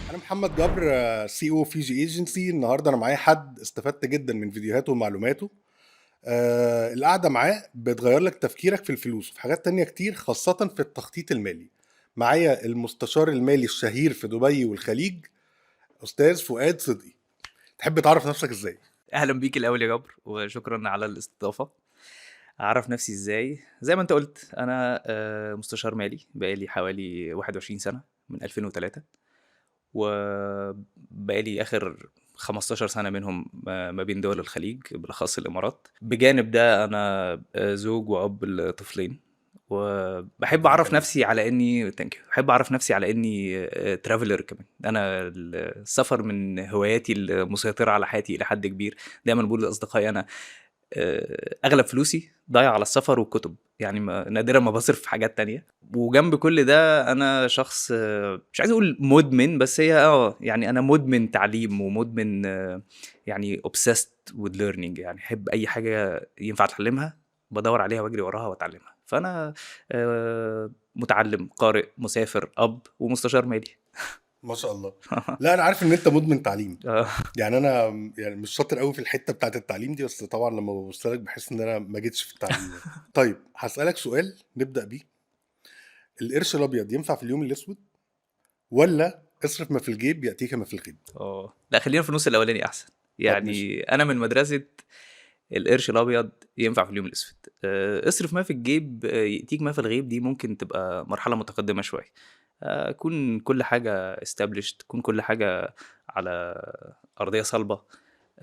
انا محمد جبر، سي او في جي ايجنسي. النهارده انا معايا حد استفدت جدا من فيديوهاته ومعلوماته. القعده معاه بتغير لك تفكيرك في الفلوس وفي حاجات تانية كتير، خاصه في التخطيط المالي. معايا المستشار المالي الشهير في دبي والخليج، استاذ فؤاد صدقي. تحب تعرف نفسك ازاي؟ اهلا بيك الاول يا جبر وشكرا على الاستضافه. اعرف نفسي ازاي؟ زي ما انت قلت انا مستشار مالي بقالي حوالي 21 سنه من 2003، وبقالي اخر 15 سنه منهم ما بين دول الخليج بالاخص الامارات. بجانب ده انا زوج واب لطفلين، وبحب ربنا اعرف يخليك. نفسي على اني بحب اعرف نفسي على اني ترافلر كمان. انا السفر من هواياتي المسيطره على حياتي الى حد كبير. دايما بقول لاصدقائي انا اغلب فلوسي ضايعه على السفر والكتب، يعني نادرا ما بصرف في حاجات تانية. وجنب كل ده انا شخص مش عايز اقول مدمن، بس هي يعني انا مدمن تعليم ومدمن يعني obsessed with learning، يعني احب اي حاجه ينفع اتعلمها بدور عليها واجري وراها واتعلمها. فانا متعلم قارئ مسافر اب ومستشار مالي. ما شاء الله. لا، انا عارف ان انت مدمن تعليم. آه، يعني انا يعني مش شاطر قوي في الحته بتاعت التعليم دي، بس طبعا لما ببص لك بحس ان انا ما جيتش في التعليم يعني. طيب هسالك سؤال نبدا بيه. القرش الابيض ينفع في اليوم الاسود، ولا اصرف ما في الجيب ياتيك ما في الغيب؟ لا، خلينا في النص الاولاني احسن. طب ماشي. يعني انا من مدرسه القرش الابيض ينفع في اليوم الاسود. اصرف ما في الجيب ياتيك ما في الغيب، دي ممكن تبقى مرحله متقدمه شويه. تكون كل حاجه established، تكون كل حاجه على ارضيه صلبه.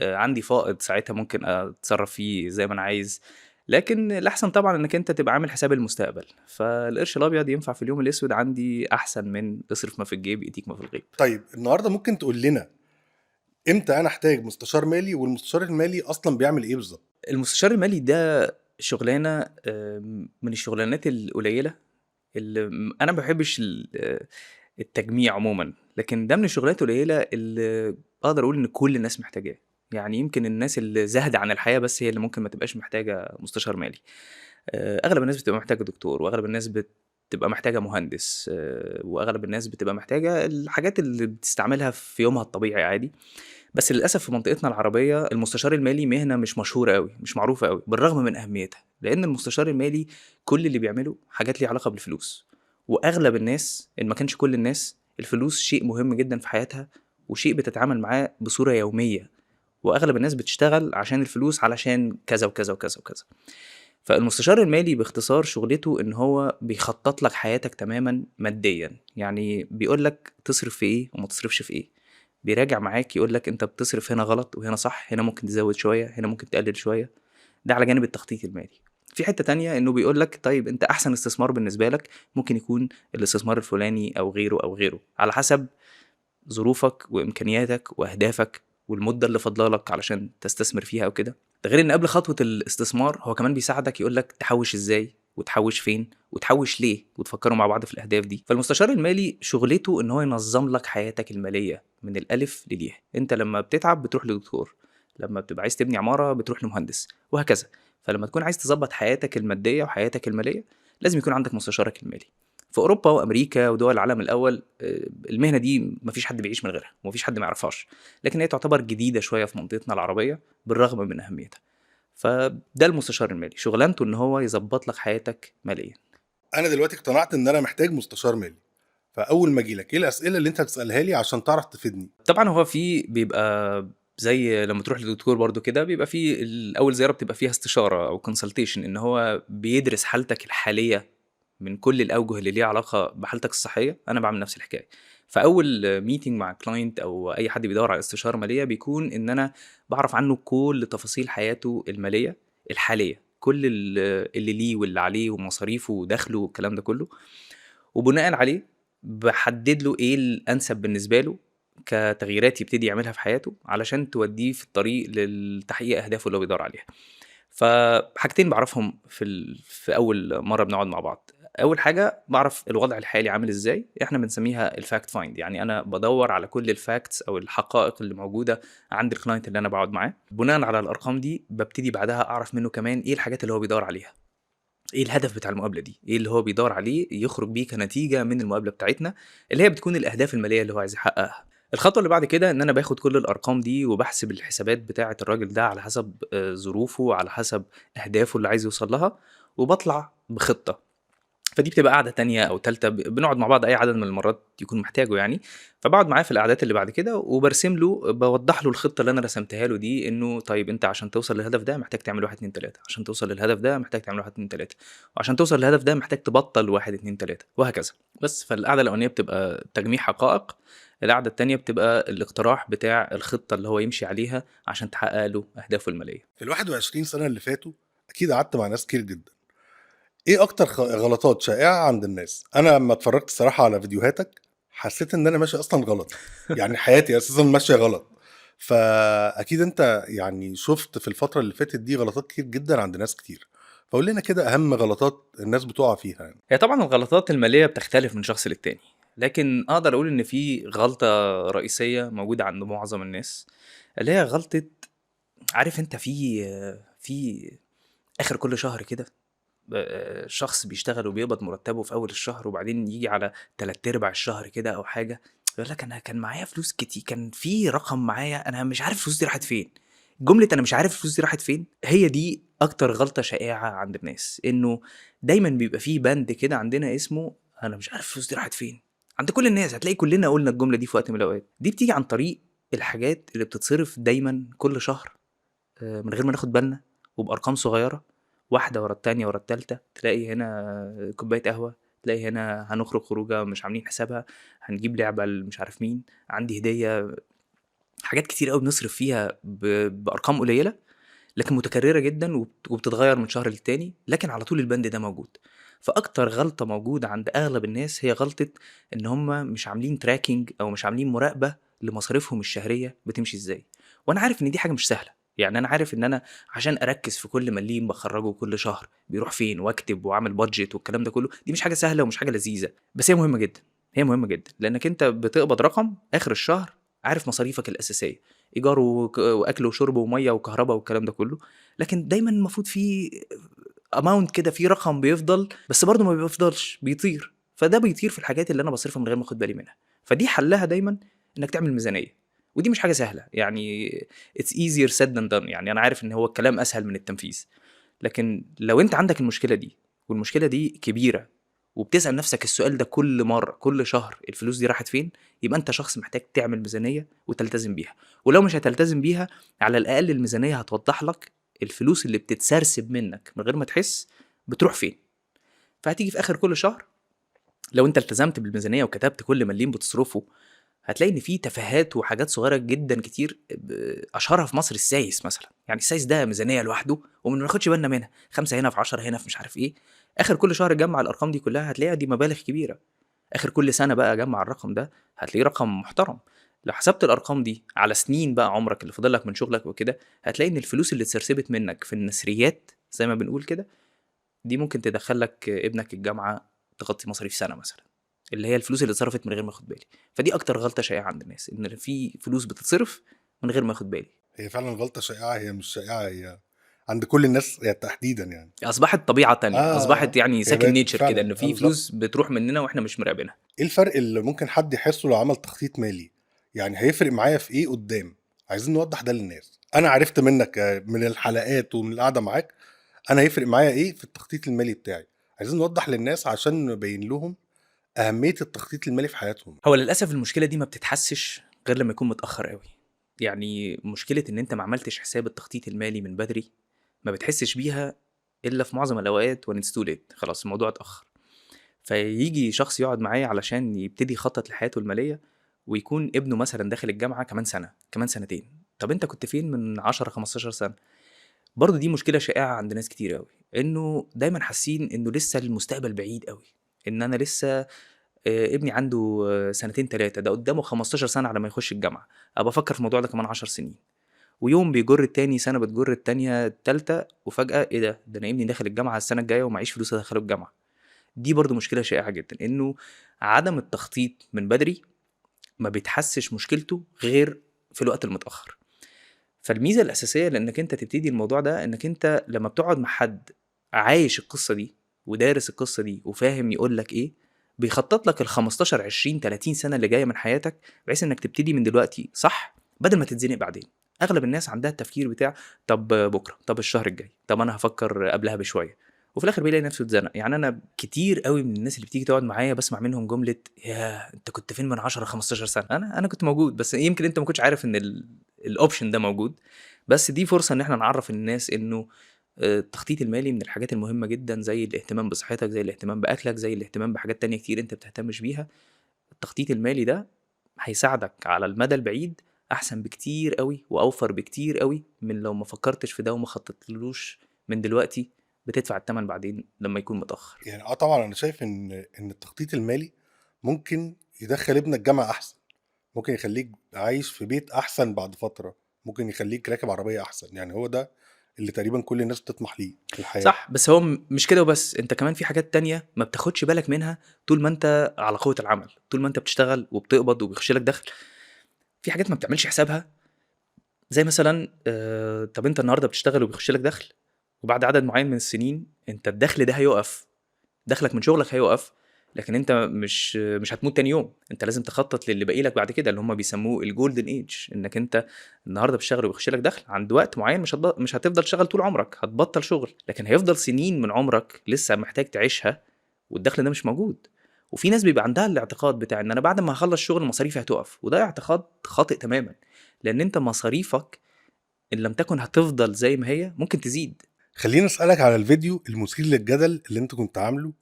عندي فائض ساعتها ممكن اتصرف فيه زي ما انا عايز. لكن الاحسن طبعا انك انت تبقى عامل حساب المستقبل، فالقرش الابيض ينفع في اليوم الاسود عندي احسن من اصرف ما في الجيب ياتيك ما في الغيب. طيب النهارده ممكن تقول لنا امتى انا احتاج مستشار مالي، والمستشار المالي اصلا بيعمل ايه بالظبط؟ المستشار المالي ده شغلانه من الشغلانات القليله اللي انا ما باحبش التجميع عمومًا، لكن ده من الشغلانات القليلة اللي أقدر أقول إن كل الناس محتاجاه. يعني يمكن الناس اللي زاهدة عن الحياة بس هي اللي ممكن ما تبقاش محتاجة مستشار مالي. أغلب الناس بتبقى محتاجة دكتور، وأغلب الناس بتبقى محتاجة مهندس، وأغلب الناس بتبقى محتاجة الحاجات اللي بتستعملها في يومها الطبيعي عادي. بس للأسف في منطقتنا العربية المستشار المالي مهنة مش مشهورة أوي، مش معروفة أوي، بالرغم من أهميتها، لأن المستشار المالي كل اللي بيعمله حاجات ليها علاقة بالفلوس. وأغلب الناس إن ما كانش كل الناس، الفلوس شيء مهم جدًا في حياتها، وشيء بتتعامل معاه بصورة يومية، وأغلب الناس بتشتغل عشان الفلوس علشان كذا وكذا وكذا وكذا. فالمستشار المالي باختصار شغلته إن هو بيخطط لك حياتك تمامًا ماديًا، يعني بيقول لك تصرف في إيه وما تصرفش في إيه، بيراجع معاك يقول لك أنت بتصرف هنا غلط وهنا صح، هنا ممكن تزود شوية، هنا ممكن تقلل شوية. ده على جانب التخطيط المالي. في حتة تانية إنه بيقول لك طيب أنت أحسن استثمار بالنسبة لك ممكن يكون الاستثمار الفلاني أو غيره أو غيره، على حسب ظروفك وإمكانياتك وأهدافك والمدة اللي فاضلة لك علشان تستثمر فيها أو كده. ده غير إن قبل خطوة الاستثمار هو كمان بيساعدك يقول لك تحوش إزاي وتحوش فين وتحوش ليه، وتفكروا مع بعض في الأهداف دي. فالمستشار المالي شغلته إن هو ينظم لك حياتك المالية من الألف للياء. أنت لما بتتعب بتروح لدكتور، لما بتبقى عايز تبني عمارة بتروح لمهندس، وهكذا. فلما تكون عايز تظبط حياتك المادية وحياتك المالية لازم يكون عندك مستشارك المالي. في اوروبا وامريكا ودول العالم الاول المهنه دي مفيش حد بيعيش من غيرها ومفيش حد ما يعرفهاش، لكن هي تعتبر جديده شويه في منطقتنا العربيه بالرغم من اهميتها. فده المستشار المالي شغلانته ان هو يظبط لك حياتك ماليا. انا دلوقتي اقتنعت ان انا محتاج مستشار مالي، فاول ما اجي لك ايه الاسئله اللي انت هتسالها لي عشان تعرف تفيدني؟ طبعا هو في بيبقى زي لما تروح لدكتور برضو كده، بيبقى في الاول زياره بتبقى فيها استشاره او كونسلتيشن، ان هو بيدرس حالتك الحاليه من كل الاوجه اللي ليها علاقه بحالتك الصحيه. انا بعمل نفس الحكايه. فاول ميتنج مع كلاينت او اي حد بيدور على استشاره ماليه بيكون ان انا بعرف عنه كل تفاصيل حياته الماليه الحاليه، كل اللي ليه واللي عليه ومصاريفه ودخله والكلام ده كله. وبناء عليه بحدد له ايه الانسب بالنسبه له كتغييرات يبتدي يعملها في حياته علشان توديه في الطريق لتحقيق اهدافه اللي هو بيدور عليها. فحاجتين بعرفهم في اول مره بنقعد مع بعض. اول حاجه بعرف الوضع الحالي عامل ازاي، احنا بنسميها الفاكت فايند، يعني انا بدور على كل الفاكتس او الحقائق اللي موجوده عند الكلاينت اللي انا بقعد معاه. بناء على الارقام دي ببتدي بعدها اعرف منه كمان ايه الحاجات اللي هو بيدور عليها، ايه الهدف بتاع المقابله دي، ايه اللي هو بيدور عليه يخرج بيه كنتيجه من المقابله بتاعتنا، اللي هي بتكون الاهداف الماليه اللي هو عايز يحققها. الخطوة اللي بعد كده إن أنا باخد كل الأرقام دي وباحسب الحسابات بتاعة الراجل ده على حسب ظروفه، على حسب أهدافه اللي عايز يوصل لها، وباطلع بخطة. فدي بتبقى قعدة تانية أو تالتة بنقعد مع بعض أي عدد من المرات يكون محتاجه يعني. فبقعد معاه في القعدات اللي بعد كده وبرسم له، بوضح له الخطة اللي أنا رسمتها له دي، إنه طيب أنت عشان توصل للهدف ده محتاج تعمل واحد اتنين تلاتة، عشان توصل للهدف ده محتاج تعمل واحد اتنين تلاتة، وعشان توصل للهدف ده محتاج تبطل واحد اتنين تلاتة، وهكذا. بس فالقعدة الأولانية بتبقى تجميع حقائق، القعدة التانية بتبقى الاقتراح بتاع الخطة اللي هو يمشي عليها عشان تحقق له أهدافه المالية. في ال 21 سنة اللي فاتوا أكيد قعدت مع ناس كتير جدا. إيه أكتر غلطات شائعة عند الناس؟ أنا لما اتفرجت الصراحة على فيديوهاتك حسيت إن أنا ماشي أصلا غلط، يعني حياتي أساسا ماشية غلط. فأكيد أنت يعني شفت في الفترة اللي فاتت دي غلطات كتير جدا عند ناس كتير، فقول لنا كده أهم غلطات الناس بتقع فيها يعني. هي طبعًا الغلطات المالية بتختلف من شخص للتاني، لكن أقدر أقول إن في غلطة رئيسية موجودة عند معظم الناس، اللي هي غلطة، عارف أنت في آخر كل شهر كده شخص بيشتغل وبيقبض مرتبه في أول الشهر، وبعدين ييجي على تلات أرباع الشهر كده أو حاجة، يقول لك أنا كان معايا فلوس كان في رقم معايا أنا مش عارف الفلوس دي راحت فين. جملة أنا مش عارف الفلوس دي راحت فين، هي دي أكتر غلطة شائعة عند الناس، إنه دايمًا بيبقى في بند كده عندنا اسمه أنا مش عارف الفلوس دي راحت فين. عند كل الناس هتلاقي كلنا قُلنا الجملة دي في وقت من الأوقات، دي بتيجي عن طريق الحاجات اللي بتتصرف دايمًا كل شهر من غير ما ناخد بالنا، وبأرقام صغيرة، واحدة ورا التانية ورا التالتة، تلاقي هنا كوباية قهوة، تلاقي هنا هنخرج خروجة مش عاملين حسابها، هنجيب لعبة لمش عارف مين، عندي هدية. حاجات كتير أوي بنصرف فيها بأرقام قليلة، لكن متكررة جدًا وبتتغير من شهر للتاني، لكن على طول البند ده موجود. فأكتر غلطة موجودة عند أغلب الناس هي غلطة إن هم مش عاملين tracking أو مش عاملين مراقبة لمصاريفهم الشهرية بتمشي إزاي. وأنا عارف إن دي حاجة مش سهلة، يعني أنا عارف إن أنا عشان أركّز في كل مليم باخرّجه كل شهر بيروح فين وأكتب وأعمل budget والكلام ده كله، دي مش حاجة سهلة ومش حاجة لذيذة، بس هي مهمة جدًا، هي مهمة جدًا، لإنك أنت بتقبض رقم آخر الشهر عارف مصاريفك الأساسية، إيجار وأكل وشرب ومَيّة وكهربا والكلام ده كله، لكن دايمًا المفروض في amount كده، في رقم بيفضل، بس برضه ما بيفضلش، بيطير، فده بيطير في الحاجات اللي أنا باصرفها من غير ما آخد بالي منها. فدي حلّها دايمًا إنّك تعمل ميزانية، ودي مش حاجة سهلة، يعني it's easier said than done، يعني أنا عارف إن هو الكلام أسهل من التنفيذ، لكن لو أنت عندك المشكلة دي والمشكلة دي كبيرة وبتسأل نفسك السؤال ده كل مرّة، كل شهر الفلوس دي راحت فين، يبقى أنت شخص محتاج تعمل ميزانية وتلتزم بيها، ولو مش هتلتزم بيها على الأقل الميزانية هتوضّح لك الفلوس اللي بتتسرسب منك من غير ما تحس بتروح فين. فهتيجي في آخر كل شهر لو أنت التزمت بالميزانية وكتبت كل مليم بتصرفه، هتلاقي إن في تفاهات وحاجات صغيرة جدًا كتير أشهرها في مصر السايس مثلًا، يعني السايس ده ميزانية لوحده وما بناخدش بالنا منها، 5 هنا في 10 هنا في مش عارف إيه، آخر كل شهر جمّع الأرقام دي كلها هتلاقيها دي مبالغ كبيرة، آخر كل سنة بقى جمّع الرقم ده هتلاقيه رقم محترم. لو حسبت الأرقام دي على سنين بقى عمرك اللي فاضل لك من شغلك وكده، هتلاقي إن الفلوس اللي اتسرسبت منك في النثريات زي ما بنقول كده، دي ممكن تدخّل لك ابنك الجامعة تغطي مصاريف سنة مثلًا، اللي هي الفلوس اللي اتصرفت من غير ما آخد بالي. فدي أكتر غلطة شائعة عند الناس، إن في فلوس بتتصرف من غير ما آخد بالي. هي فعلا غلطة شائعة، هي مش شائعة، هي عند كل الناس هي تحديدا يعني. أصبحت طبيعة تانية، أصبحت يعني هي second بقت nature كده، فعلا إن في بالظبط. فلوس بتروح مننا وإحنا مش مراقبينها. ايه الفرق اللي ممكن حد يحسه لو عمل تخطيط مالي؟ يعني هيفرق معايا في ايه قدام؟ عايزين نوضح ده للناس. انا عرفت منك من الحلقات ومن القعده معاك انا هيفرق معايا ايه في التخطيط المالي بتاعي. عايزين نوضح للناس عشان نبين لهم اهميه التخطيط المالي في حياتهم. هو للأسف المشكلة دي ما بتتحسش غير لمّا يكون متأخر أوي. يعني مشكلة إن أنت ما عملتش حساب التخطيط المالي من بدري، ما بتحسش بيها إلا في معظم الأوقات when it's too late، خلاص الموضوع اتأخر. فييجي شخص يقعد معايا علشان يبتدي يخطط لحياته المالية، ويكون ابنه مثلًا داخل الجامعة كمان سنة، كمان سنتين. طب أنت كنت فين من 10، 15 سنة؟ برضه دي مشكلة شائعة عند ناس كتير أوي، إنه دايمًا حاسين إنه لسه المستقبل بعيد أوي، إن أنا لسه ابني عنده سنتين 3، ده قدامه 15 سنة على ما يخش الجامعة، أبقى أفكر في الموضوع ده كمان 10 سنين. ويوم بيجر التاني، سنة بتجر التانية، التالتة، وفجأة إيه ده؟ ده أنا ابني داخل الجامعة السنة الجاية ومعيش فلوس أدخله الجامعة. دي برضه مشكلة شائعة جدًا، إنه عدم التخطيط من بدري ما بيتحسش مشكلته غير في الوقت المتأخر. فالميزة الأساسية لإنك أنت تبتدي الموضوع ده، إنك أنت لمّا بتقعد مع حد عايش القصة دي ودارس القصة دي وفاهم يقول لك إيه، بيخطط لك ال15 20 30 سنه اللي جايه من حياتك، بحيث انك تبتدي من دلوقتي صح بدل ما تتزنق بعدين. اغلب الناس عندها التفكير بتاع طب بكره، طب الشهر الجاي، طب انا هفكر قبلها بشويه، وفي الاخر بيلاقي نفسه اتزنق. يعني انا كتير قوي من الناس اللي بتيجي تقعد معايا بسمع منهم جمله يا انت كنت فين من 10 15 سنه. انا كنت موجود، بس يمكن انت ما كنتش عارف ان الاوبشن ده موجود. بس دي فرصه ان احنا نعرف الناس انه التخطيط المالي من الحاجات المهمه جدا، زي الاهتمام بصحتك، زي الاهتمام باكلك، زي الاهتمام بحاجات تانية كتير انت بتهتمش بيها. التخطيط المالي ده هيساعدك على المدى البعيد احسن بكتير قوي واوفر بكتير قوي من لو ما فكرتش في ده وما خططتلوش من دلوقتي، بتدفع الثمن بعدين لما يكون متاخر. يعني طبعا انا شايف ان التخطيط المالي ممكن يدخل ابنك جامعه احسن، ممكن يخليك عايش في بيت احسن بعد فتره، ممكن يخليك راكب عربيه احسن. يعني هو ده اللي تقريبا كل الناس بتطمح ليه في الحياه. صح، بس هو مش كده وبس، انت كمان في حاجات تانية ما بتاخدش بالك منها طول ما انت على قوة العمل، طول ما انت بتشتغل وبتقبض وبيخش لك دخل. في حاجات ما بتعملش حسابها، زي مثلا طب انت النهارده بتشتغل وبيخش لك دخل، وبعد عدد معين من السنين انت الدخل ده هيقف، دخلك من شغلك هيقف، لكن انت مش هتموت تاني يوم. انت لازم تخطط للي باقي لك بعد كده، اللي هم بيسموه الجولدن ايج، انك انت النهارده بتشتغل وبيخش لك دخل، عند وقت معين مش هتفضل تشتغل طول عمرك، هتبطل شغل، لكن هيفضل سنين من عمرك لسه محتاج تعيشها والدخل ده مش موجود. وفي ناس بيبقى عندها الاعتقاد بتاع ان انا بعد ما هخلص شغل مصاريفي هتقف، وده اعتقاد خاطئ تماما، لان انت مصاريفك ان لم تكن هتفضل زي ما هي ممكن تزيد. خليني اسالك على الفيديو المثير للجدل اللي انت كنت عامله،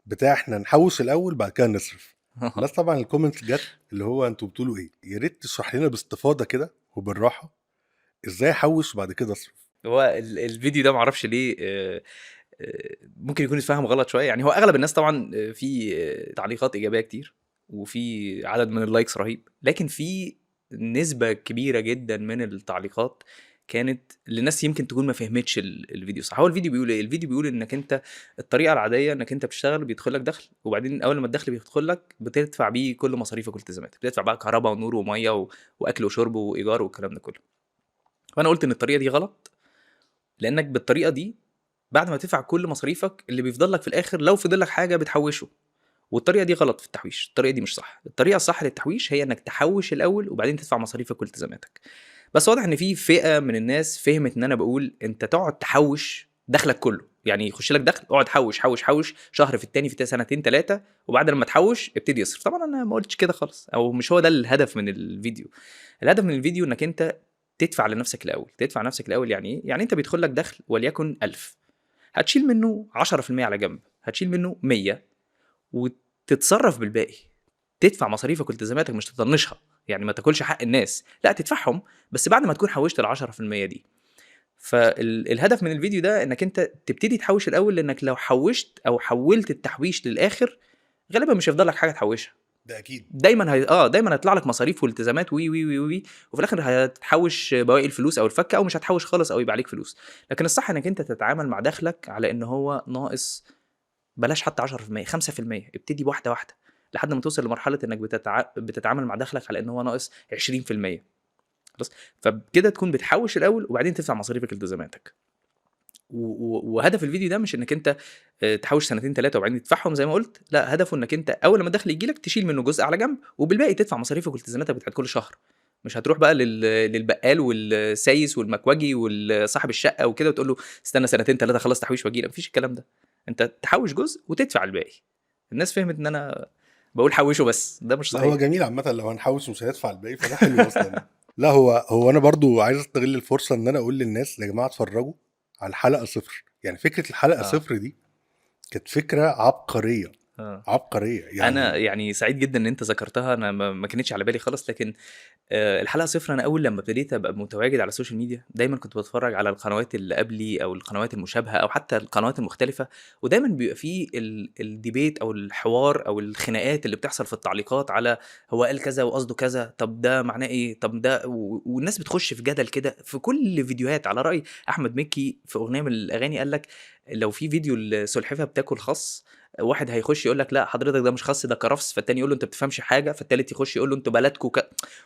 بتاع احنا نحوش الاول بعد كده نصرف. بس طبعا الكومنتس جت اللي هو انتوا بتقولوا ايه؟ يا ريت تشرح لنا باستفاضه كده وبالراحه ازاي احوش وبعد كده اصرف. هو الفيديو ده معرفش ليه ممكن يكون يتفهم غلط شويه. يعني هو اغلب الناس طبعا في تعليقات ايجابيه كتير، وفي عدد من اللايكس رهيب، لكن في نسبه كبيره جدا من التعليقات كانت للناس يمكن تكون ما فهمتش الفيديو صح. هو الفيديو بيقول ايه؟ الفيديو بيقول انك انت الطريقه العاديه انك انت بتشتغل بيدخل لك دخل، وبعدين اول ما الدخل بيدخل لك بتدفع بيه كل مصاريفك والتزاماتك، بتدفع بقى كهرباء ونور وميه واكل وشرب وايجار والكلام ده كله. فانا قلت ان الطريقه دي غلط، لانك بالطريقه دي بعد ما تدفع كل مصاريفك اللي بيفضل لك في الاخر لو فضل لك حاجه بتحوشه. والطريقه دي غلط في التحويش، الطريقه دي مش صح. الطريقه الصح للتحويش هي انك تحوش الاول وبعدين تدفع مصاريفك والتزاماتك. بس واضح ان في فئه من الناس فهمت ان انا بقول انت تقعد تحوش دخلك كله، يعني يخش لك دخل اقعد حوش حوش حوش شهر في التاني في سنتين ثلاثه، وبعد لما تحوش ابتدي يصرف. طبعا انا ما قلتش كده خالص، او مش هو ده الهدف من الفيديو. الهدف من الفيديو انك انت تدفع لنفسك الاول. تدفع نفسك الاول يعني ايه؟ يعني انت بيدخل لك دخل وليكن 1000، هتشيل منه 10% على جنب، هتشيل منه 100 وتتصرف بالباقي. تدفع مصاريفك والتزاماتك، مش تطنشها، يعني ما تاكلش حق الناس، لا تدفعهم بس بعد ما تكون حوشت ال 10% دي. فالهدف من الفيديو ده انك انت تبتدي تحوش الاول، لانك لو حوشت او حولت التحويش للاخر غالبا مش هيفضل لك حاجه تحوشها. ده اكيد. دايما هيطلع لك مصاريف والتزامات وي وي وي وي، وفي الاخر هتحوش بواقي الفلوس او الفكه، او مش هتحوش خالص او يبقى عليك فلوس. لكن الصح انك انت تتعامل مع دخلك على ان هو ناقص، بلاش حتى 10%، 5%. ابتدي بواحده واحده لحد ما توصل لمرحله انك بتتعامل مع دخلك على ان هو ناقص 20%. خلاص، فبكده تكون بتحوش الاول وبعدين تدفع مصاريفك والتزاماتك. وهدف الفيديو ده مش انك انت تحوش سنتين ثلاثه وبعدين تدفعهم زي ما قلت، لا، هدفه انك انت اول لما الدخل يجي لك تشيل منه جزء على جنب، وبالباقي تدفع مصاريفك والتزاماتك بتاعت كل شهر. مش هتروح بقى للبقال والسايس والمكواجي وصاحب الشقه وكده وتقول له استنى سنتين ثلاثه خلص تحويش واجي لك. مفيش الكلام ده، انت تحوش جزء وتدفع الباقي. الناس فهمت ان انا بقول حوشه، بس ده مش لا هو صحيح. جميل عامه، لو هنحوش مش هندفع الباقي فده حلو اصلا. لا هو انا برضو عايز استغل الفرصه ان انا اقول للناس يا جماعه اتفرجوا على الحلقه صفر. يعني فكره الحلقه اه صفر دي كانت فكره عبقريه، اه عبقريه انا يعني. يعني سعيد جدا ان انت ذكرتها، انا ما كانتش على بالي خالص. لكن الحلقه صفر، انا اول لما ابتديت ابقى متواجد على السوشيال ميديا دايما كنت بتفرج على القنوات اللي قبلي او القنوات المشابهه او حتى القنوات المختلفه، ودايما بيبقى فيه الديبيت او الحوار او الخناقات اللي بتحصل في التعليقات على هو قال كذا وقصده كذا، طب ده معناه ايه، طب ده والناس بتخش في جدل كده في كل فيديوهات. على راي احمد مكي في اغنيه من الاغاني قال لك لو في فيديو السلحفاه بتاكل خس، واحد هيخش يقول لك لا حضرتك ده مش خس ده كرفس، فالتاني يقول له انت بتفهمش حاجه، فالتالت يخش يقول له انتوا بلدكم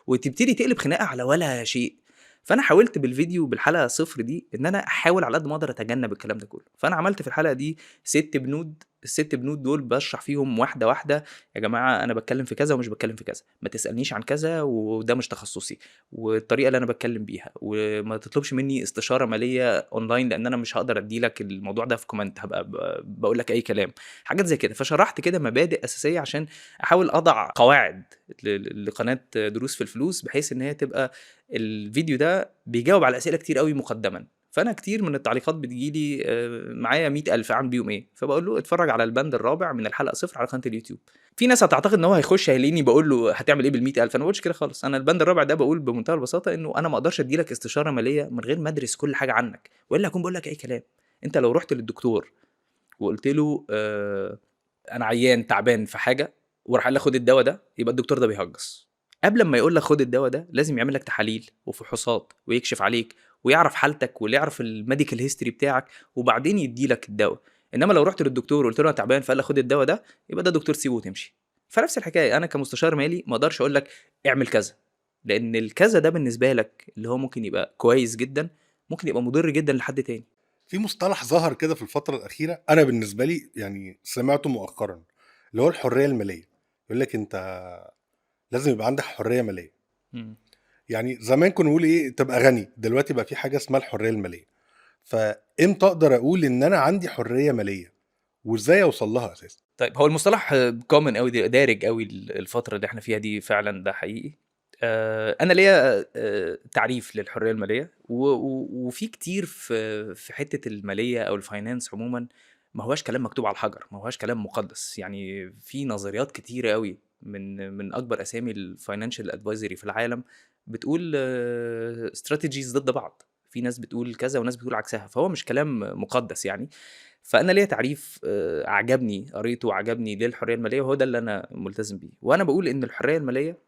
وتبتدي تقلب خناقه على ولا شيء. فانا حاولت بالفيديو بالحلقه صفر دي ان انا احاول على قد ما اقدر اتجنب الكلام ده كله. فانا عملت في الحلقه دي 6 بنود ال6 بنود دول باشرح فيهم واحدة، واحدة. يا جماعة أنا باتكلم في كذا ومش باتكلم في كذا، ما تسألنيش عن كذا وده مش تخصصي، والطريقة اللي أنا باتكلم بيها، وما تطلبش مني استشارة مالية أونلاين لأن أنا مش هاقدر أدّي لك الموضوع ده في comment، هابقى باقول لك أي كلام، حاجات زي كده. فشرحت كده مبادئ أساسية عشان أحاول أضع قواعد لقناة دروس في الفلوس، بحيث إن هي تبقى الفيديو ده بيجاوب على أسئلة كتير أوي مقدمًا. فأنا كتير من التعليقات بتيجي لي معايا 100,000 أعمل بيهم إيه؟ فباقول له اتفرج على البند الرابع من الحلقة 0 على قناة اليوتيوب. في ناس هتعتقد إن هو هيخش هيلاقيني باقول له هتعمل إيه بال100,000، أنا ما باقولش كده خالص. أنا البند الرابع ده باقول بمنتهى البساطة إنه أنا ما أقدرش أدّي لك استشارة مالية من غير ما أدرس كل حاجة عنك، وإلا هاكون باقول لك أي كلام. أنت لو رُحت للدكتور وقُلت له أنا عيان تعبان في حاجة، وراح قال لك خُد الدوا ده، يبقى الدكتور ده بيهجّص. قبل أمّا يقول لك خُد الدوا ده، لازم يعمل لك تحاليل وفحوصات ويكشف عليك ويعرف حالتك ويعرف الmedical history بتاعك وبعدين يدّي لك الدوا. إنّما لو رُحت للدكتور وقُلت له أنا تعبان فقال لك خُد الدوا ده، يبقى ده دكتور سيبه وتمشي. فنفس الحكاية، أنا كمستشار مالي ما أقدرش أقول لك اعمل كذا، لإن الكذا ده بالنسبة لك اللي هو ممكن يبقى كويس جدًا، ممكن يبقى مُضِر جدًا لحد تاني. في مصطلح ظهر كده في الفترة الأخيرة أنا بالنسبة لي يعني سمعته مؤخرا، اللي هو الحرية المالية. يقول لك أنت لازم يبقى عندك حرية مالية. إمم. يعني زمان كنا نقول إيه تبقى غني، دلوقتي بقى في حاجة اسمها الحرية المالية. فإمتى أقدر أقول إن أنا عندي حرية مالية وإزاي أوصل لها أساسا؟ طيب هو المصطلح common أوي دارج أوي الفترة اللي إحنا فيها دي فعلًا ده حقيقي. أنا ليّا تعريف للحرية المالية وفي كتير في حتّة المالية أو الfinance عمومًا ما هواش كلام مكتوب على الحجر، ما هواش كلام مُقدّس. يعني في نظريات كتيرة أوي من أكبر أسامي الfinancial advisory في العالم بتقول strategies ضد بعض. في ناس بتقول كذا وناس بتقول عكسها، فهو مش كلام مُقدّس يعني. فأنا ليّا تعريف عجبني قريته وعجبني للحرية المالية وهو ده اللي أنا ملتزم بيه. وأنا باقول إن الحرية المالية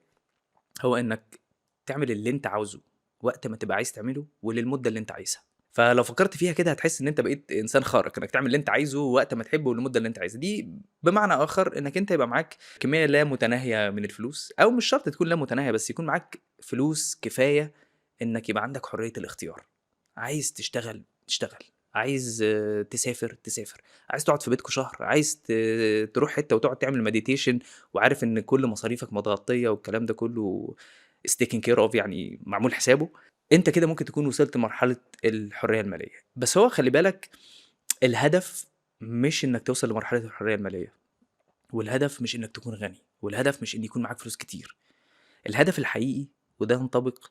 هو إنك تعمل اللي أنت عاوزه وقت ما تبقى عايز تعمله وللمدة اللي أنت عايزها. فلو فكرت فيها كده هتحس إن أنت بقيت إنسان خارق، إنك تعمل اللي أنت عايزه وقت ما تحبه وللمدة اللي أنت عايزها. دي بمعنى آخر إنك أنت يبقى معاك كمية لا متناهية من الفلوس، أو مش شرط تكون لا متناهية، بس يكون معاك فلوس كفاية إنك يبقى عندك حرية الاختيار. عايز تشتغل، تشتغل. عايز تسافر، تسافر. عايز تقعد في بيتكم شهر، عايز تروح حتة وتقعد تعمل meditation وعارف إن كل مصاريفك متغطية والكلام ده كله is taken care of، يعني معمول حسابه. أنت كده ممكن تكون وصلت لمرحلة الحرية المالية. بس هو خلّي بالك الهدف مش إنك توصل لمرحلة الحرية المالية، والهدف مش إنك تكون غني، والهدف مش إن يكون معاك فلوس كتير. الهدف الحقيقي وده ينطبق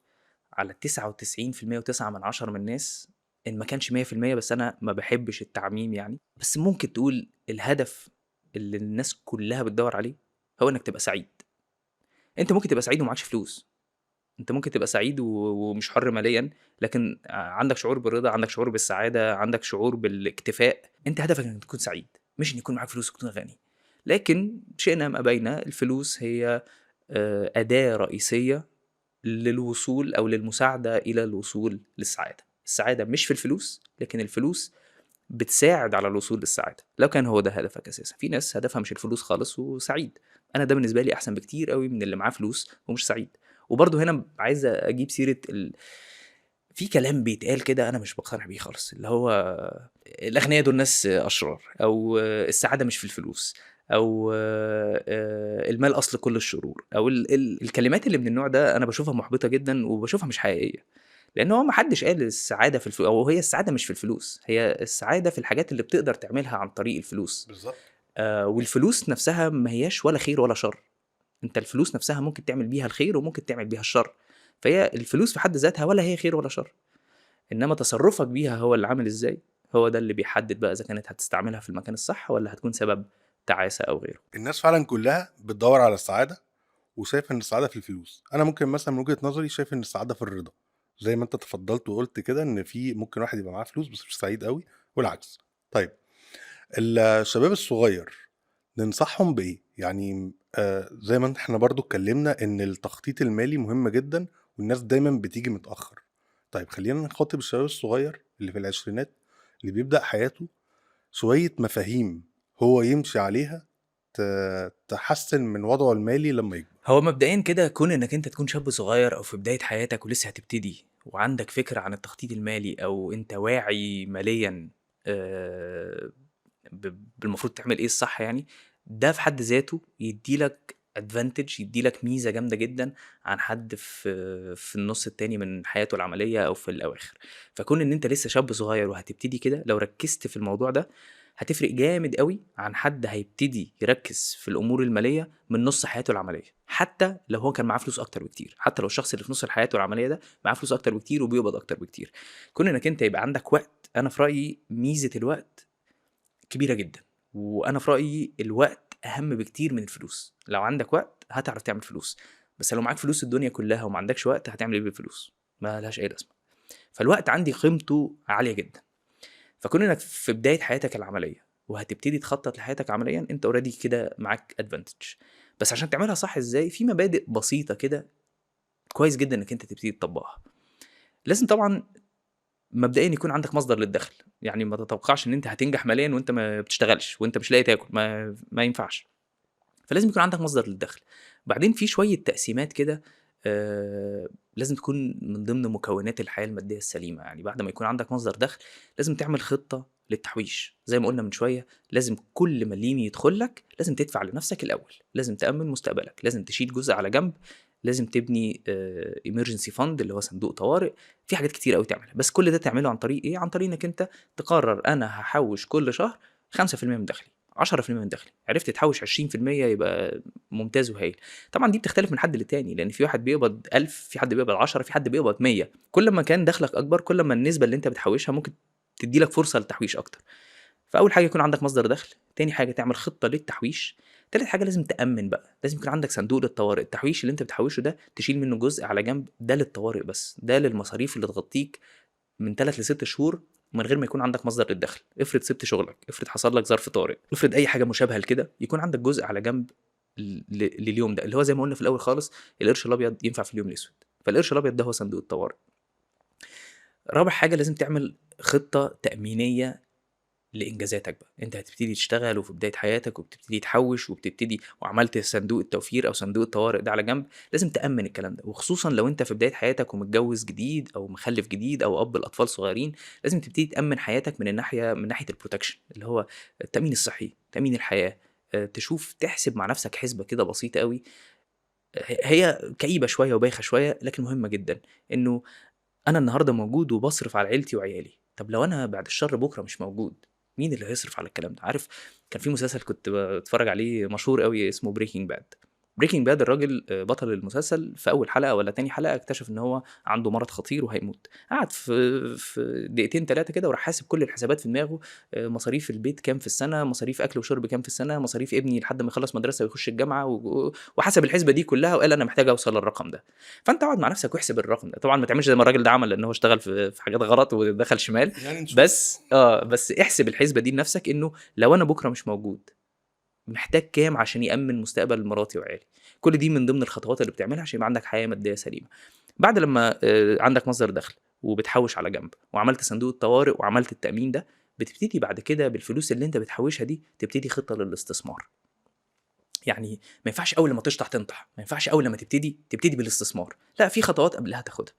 على 99.9 من الناس، إن ما كانش 100%، بس أنا ما باحبش التعميم يعني، بس ممكن تقول الهدف اللي الناس كلّها بتدوّر عليه هو إنك تبقى سعيد. أنت ممكن تبقى سعيد ومعاكش فلوس، أنت ممكن تبقى سعيد ومش حَر ماليًا، لكن عندك شعور بالرضا، عندك شعور بالسعادة، عندك شعور بالاكتفاء. أنت هدفك إنك تكون سعيد، مش إن يكون معاك فلوس وتكون غني. لكن شئنا أم أبينا الفلوس هي أداة رئيسية للوصول أو للمساعدة إلى الوصول للسعادة. السعادة مش في الفلوس، لكن الفلوس بتساعد على الوصول للسعادة، لو كان هو ده هدفك أساسًا. في ناس هدفها مش الفلوس خالص وسعيد. أنا ده بالنسبة لي أحسن بكتير أوي من اللي معاه فلوس ومش سعيد. وبرضه هنا عايز أجيب سيرة في كلام بيتقال كده أنا مش باقتنع بيه خالص، اللي هو الأغنيا دول ناس أشرار، أو السعادة مش في الفلوس، أو المال أصل كل الشرور، أو الكلمات اللي من النوع ده أنا باشوفها محبطة جدًا وباشوفها مش حقيقية. لأن هو ما حدش قال السعادة في أو هي السعادة مش في الفلوس، هي السعادة في الحاجات اللي بتقدر تعملها عن طريق الفلوس. بالظبط. والفلوس نفسها ما هياش ولا خير ولا شر. أنت الفلوس نفسها ممكن تعمل بيها الخير وممكن تعمل بيها الشر. فهي الفلوس في حد ذاتها ولا هي خير ولا شر، إنما تصرفك بيها هو اللي عامل إزاي، هو ده اللي بيحدد بقى إذا كانت هتستعملها في المكان الصح والّا هتكون سبب تعاسة أو غيره. الناس فعلا كلها بتدور على السعادة وشايف ان السعادة في الفلوس. انا ممكن مثلا من وجهة نظري شايف ان السعادة في الرضا، زي ما انت تفضلت وقلت كده ان في ممكن واحد يبقى معاه فلوس بس مش سعيد قوي، والعكس. طيب الشباب الصغير ننصحهم بايه؟ يعني زي ما احنا برضو اتكلمنا ان التخطيط المالي مهم جدا والناس دايما بتيجي متأخر. طيب خلينا نخاطب الشباب الصغير اللي في العشرينات اللي بيبدأ حياته، شوية مفاهيم هو يمشي عليها تحسن من وضعه المالي لما يكبر. هو مبدئيًا كده كون إنك أنت تكون شاب صغير أو في بداية حياتك ولسه هتبتدي وعندك فكرة عن التخطيط المالي، أو أنت واعي ماليًا آآ بالمفروض تعمل ايه الصح يعني، ده في حد ذاته يديلك ادفانتج، يديلك ميزه جامده جدا عن حد في النص التاني من حياته العمليه او في الاواخر. فكون ان انت لسه شاب صغير وهتبتدي كده، لو ركزت في الموضوع ده هتفرق جامد قوي عن حد هيبتدي يركز في الامور الماليه من نص حياته العمليه، حتى لو هو كان معاه فلوس اكتر بكتير، حتى لو الشخص اللي في نص حياته العمليه ده معاه فلوس اكتر بكتير وبيقبض اكتر بكتير. كون انك انت يبقى عندك وقت، انا في رايي ميزه الوقت كبيره جدا، وانا في رايي الوقت اهم بكتير من الفلوس. لو عندك وقت هتعرف تعمل فلوس، بس لو معاك فلوس الدنيا كلها وما عندكش وقت هتعمل ايه بالفلوس؟ ما لهاش اي لازمه. فالوقت عندي قيمته عاليه جدا. فكون انك في بدايه حياتك العمليه وهتبتدي تخطط لحياتك عمليا، انت اوريدي كده معاك ادفانتج. بس عشان تعملها صح ازاي، في مبادئ بسيطه كده كويس جدا انك انت تبتدي تطبقها. لازم طبعا مبدئيا يكون عندك مصدر للدخل، يعني ما تتوقعش ان انت هتنجح ماليا وانت ما بتشتغلش وانت مش لاقي تاكل، ما ينفعش. فلازم يكون عندك مصدر للدخل. بعدين في شويه تقسيمات كده لازم تكون من ضمن مكونات الحياه الماديه السليمه. يعني بعد ما يكون عندك مصدر دخل لازم تعمل خطه للتحويش. زي ما قلنا من شويه، لازم كل مليم يدخل لك لازم تدفع لنفسك الاول، لازم تامن مستقبلك، لازم تشيل جزء على جنب، لازم تبني emergency fund اللي هو صندوق طوارئ. في حاجات كتير قوي تعملها، بس كل ده تعمله عن طريق ايه؟ عن طريق انك انت تقرر انا هحوش كل شهر 5% من دخلي، 10% من دخلي. عرفت تحوش 20% يبقى ممتاز وهايل. طبعا دي بتختلف من حد للتاني، لان في واحد بيقبض 1000، في حد بيقبض 10، في حد بيقبض 100. كل ما كان دخلك اكبر كل ما النسبه اللي انت بتحوشها ممكن تدي لك فرصه للتحويش اكتر. فاول حاجه يكون عندك مصدر دخل، تاني حاجه تعمل خطه للتحويش، تالت حاجه لازم تامن بقى، لازم يكون عندك صندوق للطوارئ. التحويش اللي انت بتحوشه ده تشيل منه جزء على جنب، ده للطوارئ بس، ده للمصاريف اللي تغطيك من 3 ل 6 شهور من غير ما يكون عندك مصدر للدخل. افرض سبت شغلك، افرض حصل لك ظرف طارئ، افرض اي حاجه مشابهه لكده، يكون عندك جزء على جنب لليوم ده، اللي هو زي ما قلنا في الاول خالص، القرش الابيض ينفع في اليوم الاسود. فالقرش الابيض ده هو صندوق الطوارئ. رابع حاجه لازم تعمل خطه تامينيه لانجازاتك بقى. انت هتبتدي تشتغل وفي بدايه حياتك وبتبتدي تحوش وبتبتدي وعملت صندوق التوفير او صندوق الطوارئ ده على جنب، لازم تامن الكلام ده. وخصوصا لو انت في بدايه حياتك ومتجوز جديد او مخلف جديد او اب الاطفال صغيرين، لازم تبتدي تامن حياتك من ناحيه البروتكشن، اللي هو التامين الصحي، تامين الحياه. تشوف تحسب مع نفسك حسبه كده بسيطه قوي. هي كئيبه شويه وبايخه شويه لكن مهمه جدا. انه انا النهارده موجود وبصرف على عيلتي وعيالي، طب لو انا بعد الشر بكره مش موجود، مين اللي هيصرف على الكلام ده؟ عارف كان في مسلسل كنت بتفرج عليه مشهور قوي اسمه بريكنج باد. بريكنج باد الراجل بطل المسلسل في اول حلقه ولا تاني حلقه اكتشف ان هو عنده مرض خطير وهيموت. قعد في دقيقتين ثلاثه كده وراح حاسب كل الحسابات في دماغه. مصاريف البيت كام في السنه، مصاريف اكل وشرب كام في السنه، مصاريف ابني لحد ما يخلص مدرسه ويخش الجامعه وحسب الحسبه دي كلها وقال انا محتاج اوصل للرقم ده. فانت اقعد مع نفسك واحسب الرقم ده. طبعا ما تعملش زي ما الراجل ده عمل لان هو اشتغل في حاجات غلط ودخل شمال. يعني نشوف. بس احسب الحسبه دي لنفسك، انه لو انا بكره مش موجود محتاج كام عشان يامن مستقبل مراتي وعيالي. كل دي من ضمن الخطوات اللي بتعملها عشان يبقى عندك حياه ماديه سليمه. بعد لما عندك مصدر دخل وبتحوش على جنب وعملت صندوق الطوارئ وعملت التامين ده، بتبتدي بعد كده بالفلوس اللي انت بتحوشها دي تبتدي خطه للاستثمار. يعني ما ينفعش اول لما تشطح تنطح، ما ينفعش اول لما تبتدي بالاستثمار، لا، في خطوات قبلها تاخدها.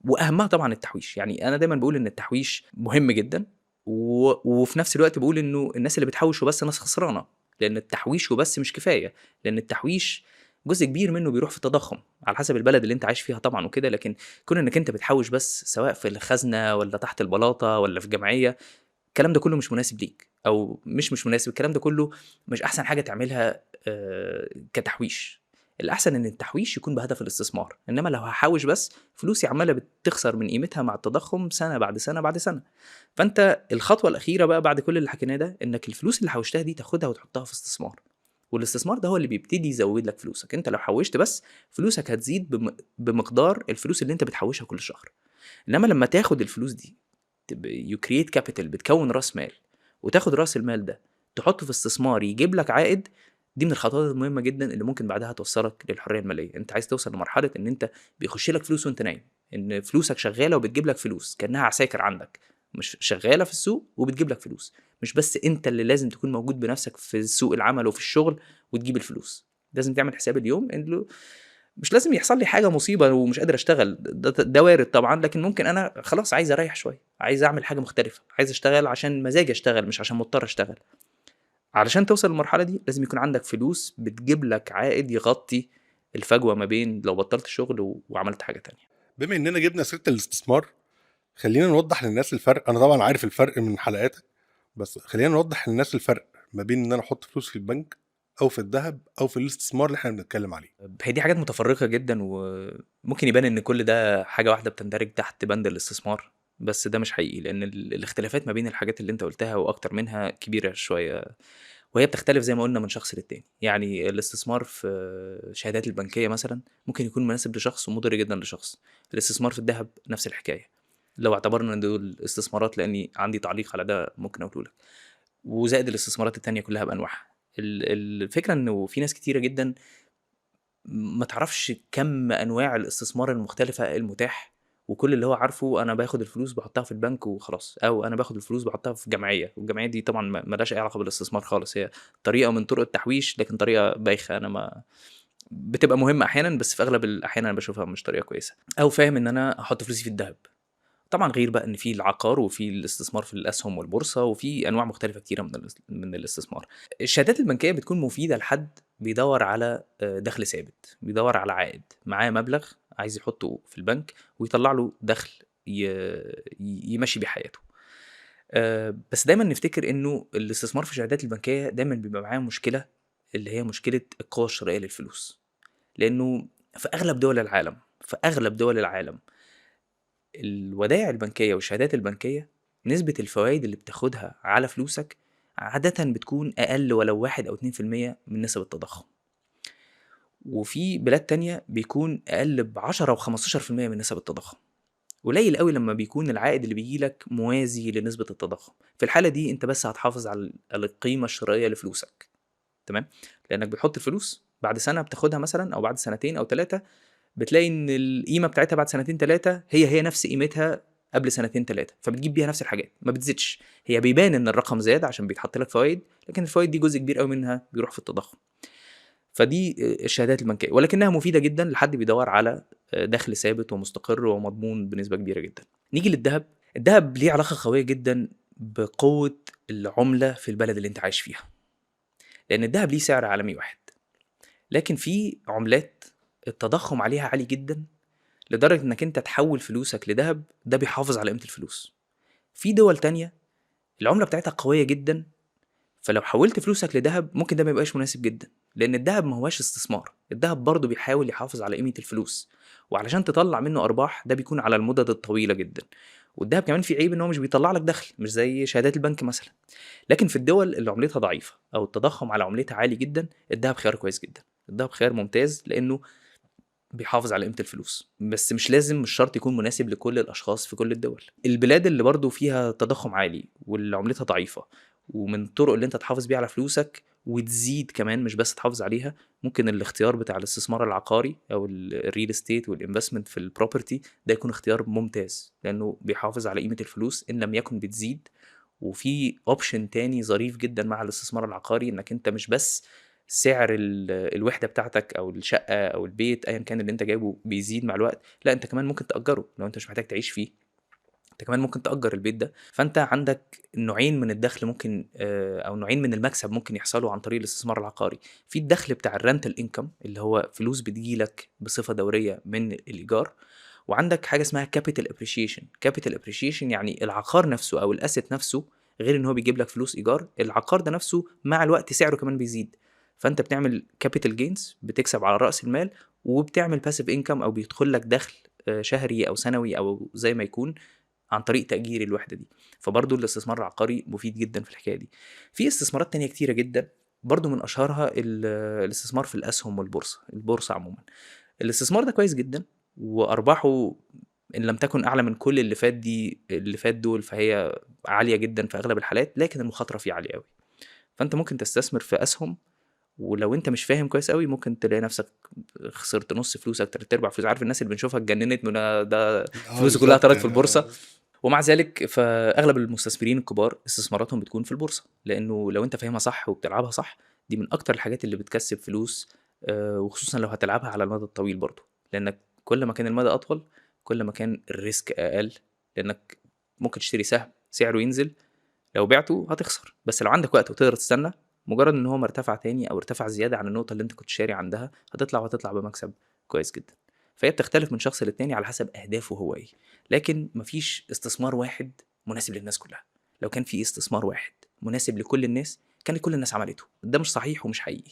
واهمها طبعا التحويش. يعني انا دايما بقول ان التحويش مهم جدا، وفي نفس الوقت بقول انه الناس اللي بتحوش وبس ناس خسرانه، لان التحويش وبس مش كفايه. لان التحويش جزء كبير منه بيروح في التضخم على حسب البلد اللي انت عايش فيها طبعا وكده. لكن كون انك انت بتحوش بس سواء في الخزنه ولا تحت البلاطه ولا في جمعيه، الكلام ده كله مش مناسب ليك، او مش مناسب. الكلام ده كله مش احسن حاجه تعملها كتحويش. الاحسن ان التحويش يكون بهدف الاستثمار. انما لو هحوش بس، فلوسي عماله بتخسر من قيمتها مع التضخم سنه بعد سنه بعد سنه. فانت الخطوه الاخيره بقى بعد كل اللي حكيناه ده، انك الفلوس اللي حوشتها دي تاخدها وتحطها في استثمار. والاستثمار ده هو اللي بيبتدي يزود لك فلوسك. انت لو حوشت بس، فلوسك هتزيد بمقدار الفلوس اللي انت بتحوشها كل شهر. انما لما تاخد الفلوس دي، يو كرييت كابيتال، بتكون راس مال، وتاخد راس المال ده تحطه في استثمار يجيب لك عائد، دي من الخطوات المهمه جدا اللي ممكن بعدها توصلك للحريه الماليه. انت عايز توصل لمرحله ان انت بيخش لك فلوس وانت نايم، ان فلوسك شغاله وبتجيب لك فلوس كانها عساكر عندك، مش شغاله في السوق وبتجيب لك فلوس. مش بس انت اللي لازم تكون موجود بنفسك في سوق العمل وفي الشغل وتجيب الفلوس، لازم تعمل حساب اليوم انه مش لازم يحصل لي حاجة مصيبة ومش قادر أشتغل، ده وارد طبعًا، لكن ممكن أنا خلاص عايز أريّح شوية، عايز أعمل حاجة مختلفة، عايز أشتغل عشان مزاجي أشتغل مش عشان مضطر أشتغل. علشان توصل للمرحلة دي لازم يكون عندك فلوس بتجيب لك عائد يغطي الفجوة ما بين لو بطلت شغل وعملت حاجة تانية. بما اننا جبنا سيره الاستثمار، خلينا نوضح للناس الفرق. انا طبعا عارف الفرق من حلقاتك، بس خلينا نوضح للناس الفرق ما بين ان انا احط فلوس في البنك او في الذهب او في الاستثمار اللي احنا بنتكلم عليه. هي دي حاجات متفرقة جدا، وممكن يبان ان كل ده حاجة واحدة بتندرج تحت بند الاستثمار، بس ده مش حقيقي، لان الاختلافات ما بين الحاجات اللي انت قلتها واكتر منها كبيرة شوية، وهي بتختلف زي ما قلنا من شخص للتاني. يعني الاستثمار في الشهادات البنكية مثلا ممكن يكون مناسب لشخص ومضر جدا لشخص. الاستثمار في الذهب نفس الحكاية، لو اعتبرنا ان دول استثمارات، لاني عندي تعليق على ده ممكن اقوله لك، وزائد الاستثمارات التانية كلها بانواعها. الفكرة انه في ناس كتيرة جدا ما تعرفش كم انواع الاستثمار المختلفة المتاح، وكل اللي هو عارفه انا باخد الفلوس بحطها في البنك وخلاص، او انا باخد الفلوس بحطها في جمعية، والجمعية دي طبعا ملهاش اي علاقة بالاستثمار خالص، هي طريقة من طرق التحويش لكن طريقة بايخة. انا ما بتبقى مهمة احيانا، بس في اغلب الاحيان انا بشوفها مش طريقة كويسة. او فاهم ان انا احط فلوسي في الذهب، طبعا غير بقى ان في العقار وفي الاستثمار في الاسهم والبورصه وفي انواع مختلفه كتيره من الاستثمار. الشهادات البنكيه بتكون مفيده لحد بيدور على دخل ثابت، بيدور على عائد، معاه مبلغ عايز يحطه في البنك ويطلع له دخل يمشي بيه حياته. بس دايما نفتكر انه الاستثمار في الشهادات البنكيه دايما بيبقى معاه مشكله، اللي هي مشكله القوه الشرائيه للفلوس. لانه في اغلب دول العالم الودائع البنكية والشهادات البنكية نسبة الفوائد اللي بتاخدها على فلوسك عادة بتكون أقل ولو 1 أو 2% من نسب التضخم، وفي بلاد تانية بيكون أقل ب10 و15% من نسب التضخم. قليل قوي لما بيكون العائد اللي بيجيلك موازي لنسبة التضخم. في الحالة دي انت بس هتحافظ على القيمة الشرائية لفلوسك، تمام؟ لأنك بتحط الفلوس بعد سنة بتاخدها مثلا، أو بعد سنتين أو 3 بتلاقي ان القيمه بتاعتها بعد سنتين 3 هي نفس قيمتها قبل سنتين 3، فبتجيب بيها نفس الحاجات ما بتزيدش. هي بيبان ان الرقم زاد عشان بيتحط لك فوائد، لكن الفوائد دي جزء كبير قوي منها بيروح في التضخم. فدي الشهادات البنكيه، ولكنها مفيده جدا لحد بيدور على دخل ثابت ومستقر ومضمون بنسبه كبيره جدا. نيجي للذهب. الذهب ليه علاقه قويه جدا بقوه العمله في البلد اللي انت عايش فيها، لان الذهب ليه سعر عالمي واحد، لكن في عملات التضخم عليها عالي جدا لدرجة انك انت تحول فلوسك لذهب، ده بيحافظ على قيمة الفلوس. في دول تانية العملة بتاعتها قوية جدا، فلو حولت فلوسك لذهب ممكن ده ما يبقاش مناسب جدا، لان الذهب ما هواش استثمار، الذهب برضه بيحاول يحافظ على قيمة الفلوس، وعلشان تطلع منه ارباح ده بيكون على المدد الطويلة جدا. والذهب كمان في عيب ان هو مش بيطلع لك دخل، مش زي شهادات البنك مثلا. لكن في الدول اللي عملتها ضعيفة او التضخم على عملتها عالي جدا، الذهب خيار كويس جدا، الذهب خيار ممتاز، لانه بيحافظ على قيمة الفلوس، بس مش شرط يكون مناسب لكل الأشخاص في كل الدول. البلاد اللي برضو فيها تضخم عالي واللي عملتها ضعيفة، ومن الطرق اللي انت تحافظ بيها على فلوسك وتزيد كمان مش بس تحافظ عليها، ممكن الاختيار بتاع الاستثمار العقاري او الريل استيت والانفستمنت في البروبرتي، ده يكون اختيار ممتاز لانه بيحافظ على قيمة الفلوس ان لم يكن بتزيد. وفي اوبشن تاني ظريف جدا مع الاستثمار العقاري، انك انت مش بس سعر الوحدة بتاعتك او الشقة او البيت ايا كان اللي انت جايبه بيزيد مع الوقت، لا انت كمان ممكن تأجره لو انت مش محتاج تعيش فيه، انت كمان ممكن تأجر البيت ده. فانت عندك نوعين من الدخل ممكن او نوعين من المكسب ممكن يحصلوا عن طريق الاستثمار العقاري. في الدخل بتاع الرنتال انكم اللي هو فلوس بتجيلك بصفة دورية من الإيجار، وعندك حاجة اسمها كابيتال ابريشيشن. كابيتال ابريشيشن يعني العقار نفسه او الاسيت نفسه، غير ان هو بيجيب لك فلوس ايجار، العقار ده نفسه مع الوقت سعره كمان بيزيد، فانت بتعمل كابيتال جينز، بتكسب على رأس المال، وبتعمل باسيف انكم او بيدخل لك دخل شهري او سنوي او زي ما يكون عن طريق تأجير الوحدة دي. فبرضه الاستثمار العقاري مفيد جدا في الحكاية دي. في استثمارات تانية كتيرة جدا، برضه من أشهرها الاستثمار في الأسهم والبورصة، البورصة عموما. الاستثمار ده كويس جدا، وأرباحه إن لم تكن أعلى من كل اللي فات دول فهي عالية جدا في أغلب الحالات، لكن المخاطرة فيه عالية أوي. فأنت ممكن تستثمر في أسهم، ولو انت مش فاهم كويس قوي ممكن تلاقي نفسك خسرت نص فلوسك، تلات ارباع فلوس. عارف الناس اللي بنشوفها اتجننت من ده فلوسه كلها بالظبط طارت في يعني البورصه. ومع ذلك فاغلب المستثمرين الكبار استثماراتهم بتكون في البورصه، لانه لو انت فاهمها صح وبتلعبها صح، دي من اكتر الحاجات اللي بتكسب فلوس وخصوصا لو هتلعبها على المدى الطويل برضو، لانك كل ما كان المدى اطول كل ما كان الريسك اقل، لانك ممكن تشتري سهم سعره ينزل، لو بعته هتخسر، بس لو عندك وقت وتقدر تستنى، مجرد ان هو مرتفع تاني او ارتفع زياده عن النقطه اللي انت كنت شاري عندها، هتطلع بمكسب كويس جدا. فهي بتختلف من شخص للتاني على حسب اهدافه هو ايه، لكن مفيش استثمار واحد مناسب للناس كلها. لو كان في استثمار واحد مناسب لكل الناس كانت كل الناس عملته، ده مش صحيح ومش حقيقي.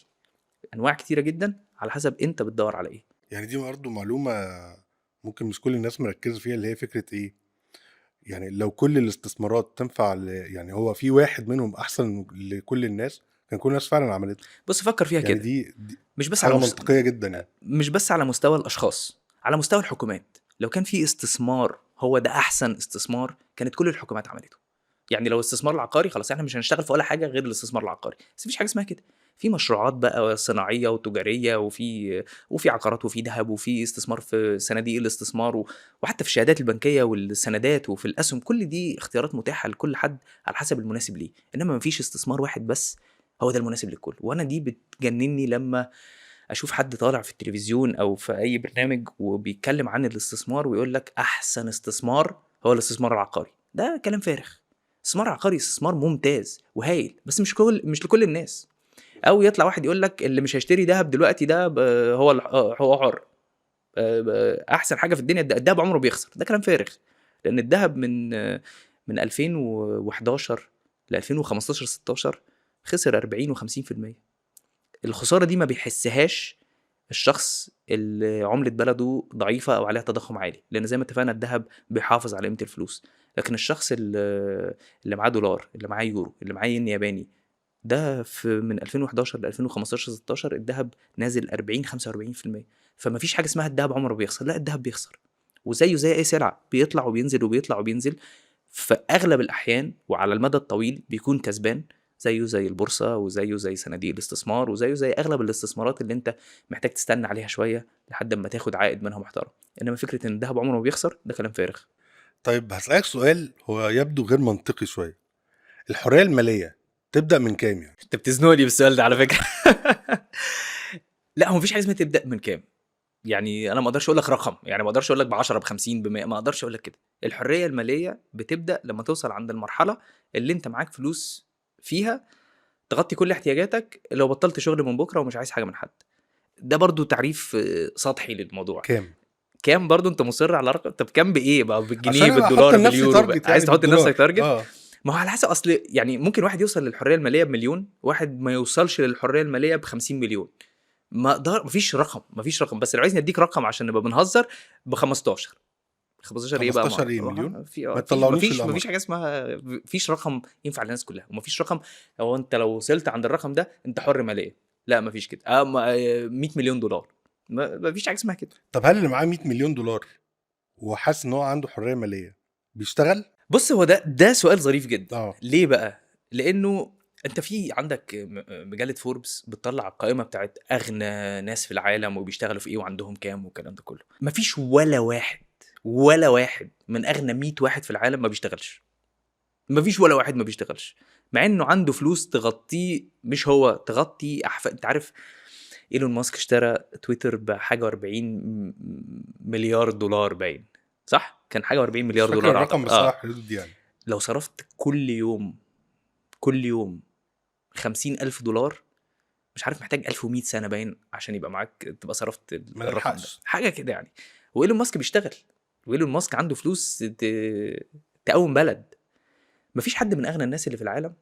انواع كتيره جدا على حسب انت بتدور على ايه. يعني دي برضه معلومة ممكن مش كل الناس مركزة فيها، اللي هي فكرة ايه، يعني لو كل الاستثمارات تنفع يعني هو في واحد منهم احسن لكل الناس، كان كل الناس فعلا عملته. بص فكر فيها يعني كده، دي مش بس على حاجة منطقية جدا يعني. مش بس على مستوى الاشخاص، على مستوى الحكومات. لو كان في استثمار هو ده احسن استثمار كانت كل الحكومات عملته. يعني لو الاستثمار العقاري خلاص احنا مش هنشتغل في ولا حاجه غير الاستثمار العقاري، بس مفيش حاجه اسمها كده. في مشروعات بقى صناعيه وتجاريه، وفي عقارات، وفي ذهب، وفي استثمار في صناديق الاستثمار، وحتى في الشهادات البنكيه والسندات وفي الاسهم. كل دي اختيارات متاحه لكل حد على حسب المناسب ليه، انما مفيش استثمار واحد بس هو ده المناسب للكل. وانا دي بتجنني لما اشوف حد طالع في التلفزيون او في اي برنامج وبيتكلم عن الاستثمار ويقول لك احسن استثمار هو الاستثمار العقاري. ده كلام فارغ. الاستثمار العقاري استثمار ممتاز وهايل، بس مش لكل الناس. او يطلع واحد يقول لك اللي مش هيشتري ذهب دلوقتي ده هو حر. احسن حاجه في الدنيا الذهب عمره بيخسر. ده كلام فارغ، لان الذهب من 2011 ل 2015 16 خسر 40 و50%. الخساره دي ما بيحسهاش الشخص اللي عملة بلده ضعيفة أو عليها تضخم عالي، لأن زي ما اتفقنا الذهب بيحافظ على قيمة الفلوس. لكن الشخص اللي معاه دولار، اللي معاه يورو، اللي معاه ين ياباني، ده من 2011 ل 2015 16 الذهب نازل 40 45%. فما فيش حاجة اسمها الذهب عمره بيخسر، لا الذهب بيخسر، وزيه زي أي سلعة بيطلع وبينزل وبيطلع وبينزل. في أغلب الأحيان وعلى المدى الطويل بيكون كسبان، زيه زي البورصة، وزيه زي صناديق الاستثمار، وزيه زي أغلب الاستثمارات اللي أنت محتاج تستنى عليها شوية لحد ما تاخد عائد منها محترم. إنما فكرة إن الذهب عمره ما بيخسر ده كلام فارغ. طيب هسألك سؤال هو يبدو غير منطقي شوية، الحرية المالية تبدأ من كام يعني؟ أنت بتزنقني بالسؤال ده على فكرة. لا، هو مفيش حاجة اسمها تبدأ من كام. يعني أنا ما أقدرش أقول لك رقم، يعني ما أقدرش أقول لك ب 10 ب 50 ب 100، ما أقدرش أقول لك كده. الحرية المالية بتبدأ لما توصل عند المرحلة اللي أنت معاك فلوس فيها تغطي كل احتياجاتك لو بطلت شغل من بكرة ومش عايز حاجة من حد. ده برضو تعريف سطحي للموضوع. كام؟ كام برضو انت مصر على رقم؟ طب كام بايه بقى؟ عشان بالجنيه، انا بحط بالدولار، لنفسي باليورو بقى؟ تارجت عايز يعني تحط لنفسك بالدولار. تارجت؟ ما هو على حسب. اصل يعني ممكن واحد يوصل للحريه الماليه بمليون، واحد ما يوصلش للحريه الماليه ب50 مليون. ما اقدر، مفيش رقم. بس لو عايزني اديك رقم عشان نبقى بنهزر، ب 15. 15 ايه بقى؟ 15 ايه مليون؟ في ما فيش تطلعونيش مفيش القمر. حاجه اسمها فيش رقم ينفع للناس كلها، ومفيش رقم هو انت لو وصلت عند الرقم ده انت حر ماليا. لا مفيش كده. 100 مليون دولار، مفيش حاجه اسمها كده. طب هل اللي معاه 100 مليون دولار وحاسس ان هو عنده حرية مالية بيشتغل؟ بص هو ده سؤال ظريف جدا. اه ليه بقى؟ لانه انت في عندك مجله فوربس بتطلع القائمه بتاعت اغنى ناس في العالم وبيشتغلوا في ايه وعندهم كام والكلام ده كله. مفيش ولا واحد من اغنى 100 واحد في العالم ما بيشتغلش. مفيش ولا واحد ما بيشتغلش، مع انه عنده فلوس تغطيه. مش هو تغطي انت عارف ايلون ماسك اشترى تويتر بحاجه 40 مليار دولار باين، صح؟ كان حاجه 40 مش مليار فاكر دولار الرقم اعتقد. بس هو حدود دي يعني. لو صرفت كل يوم 50,000 دولار، مش عارف محتاج 1100 سنة باين عشان يبقى معاك تبقى صرفت ما الرقم ده، نلحقش. حاجة كده يعني. وإيلون ماسك بيشتغل، وإيلون ماسك عنده فلوس تقوم بلد. مفيش حد من أغنى الناس اللي في العالم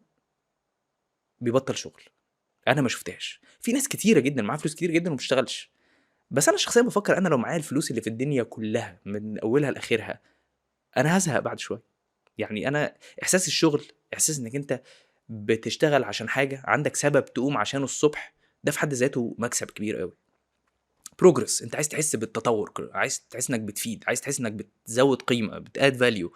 بيبطل شغل. أنا ما شفتهاش. في ناس كتيرة جدا معاها فلوس كتير جدا وما بتشتغلش. بس أنا شخصيا بفكر أنا لو معايا الفلوس اللي في الدنيا كلها من أولها لآخرها أنا هزهق بعد شوية. يعني أنا إحساس الشغل، إحساس إنك أنت بتشتغل عشان حاجة عندك سبب تقوم عشانه الصبح، ده في حد ذاته مكسب كبير قوي. بروجرس، انت عايز تحس بالتطور، عايز تحس انك بتفيد، عايز تحس انك بتزود قيمة، بتاد فاليو.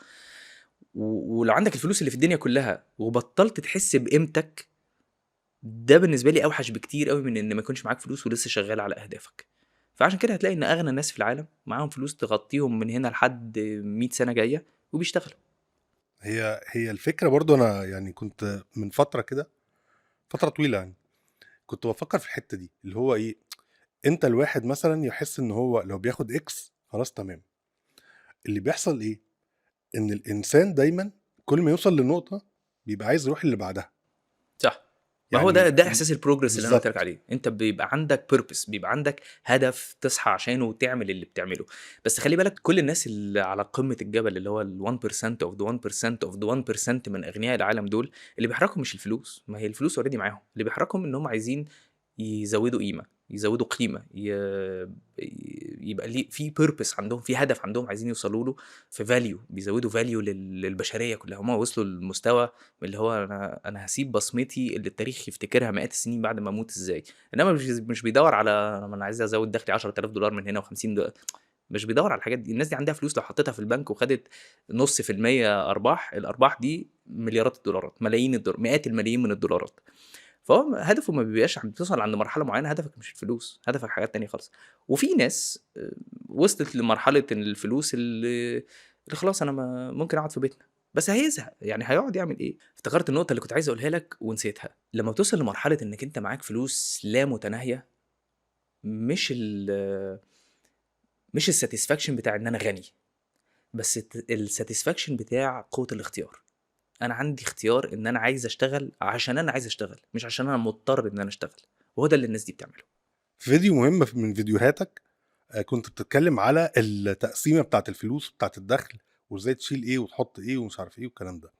ولو عندك الفلوس اللي في الدنيا كلها وبطلت تحس بقيمتك، ده بالنسبة لي اوحش بكتير قوي من ان ما يكونش معاك فلوس ولسه شغال على اهدافك. فعشان كده هتلاقي ان اغنى الناس في العالم معاهم فلوس تغطيهم من هنا لحد 100 سنة جاية وبيشتغلوا. هي الفكرة برضو، انا يعني كنت من فترة كده، فترة طويلة يعني، كنت بفكر في الحتة دي اللي هو ايه، انت الواحد مثلا يحس ان هو لو بياخد اكس خلاص تمام. اللي بيحصل ايه؟ ان الانسان دايما كل ما يوصل لنقطة بيبقى عايز يروح اللي بعدها. صح. ما هو ده يعني ده احساس البروجرس اللي انا قلت لك بالظبط. عليه. انت بيبقى عندك بيربس، بيبقى عندك هدف تصحى عشانه وتعمل اللي بتعمله. بس خلي بالك كل الناس اللي على قمه الجبل، اللي هو ال 1% of the 1% of the 1% من اغنياء العالم دول، اللي بيحركهم مش الفلوس، ما هي الفلوس اوريدي معاهم. اللي بيحركهم ان هم عايزين يزودوا قيمه، يزودوا قيمه، يبقى ليه في بيربس عندهم، في هدف عندهم عايزين يوصلوا له، في فاليو، بيزودوا فاليو للبشريه كلها. هم وصلوا للمستوى اللي هو انا هسيب بصمتي اللي التاريخ يفتكرها مئات السنين بعد ما اموت ازاي. انما مش بيدور على انا عايز ازود دخلي $10,000 من هنا و50 دولار. مش بيدور على الحاجات دي. الناس دي عندها فلوس، لو حطيتها في البنك وخدت نص في المية ارباح، الارباح دي مليارات الدولارات، ملايين الدولار، مئات الملايين من الدولارات. فهو هدفه ما بيبقاش عند توصل عند مرحله معينه هدفك مش الفلوس، هدفك حاجات تانية خالص. وفي ناس وصلت لمرحله إن الفلوس اللي خلاص انا ممكن اقعد في بيتنا. بس هيزهق، يعني هيقعد يعمل ايه؟ افتكرت النقطه اللي كنت عايز اقولها لك ونسيتها. لما بتوصل لمرحله انك انت معاك فلوس لا متناهيه، مش مش الساتسفاكشن بتاع ان انا غني، بس الساتسفاكشن بتاع قوه الاختيار. انا عندي اختيار ان انا عايز اشتغل عشان انا عايز اشتغل، مش عشان انا مضطر ان انا اشتغل. وهو ده اللي الناس دي بتعمله. في فيديو مهم من فيديوهاتك كنت بتتكلم على التقسيمة بتاعت الفلوس بتاعت الدخل، وازاي تشيل ايه وتحط ايه ومش عارف ايه والكلام ده.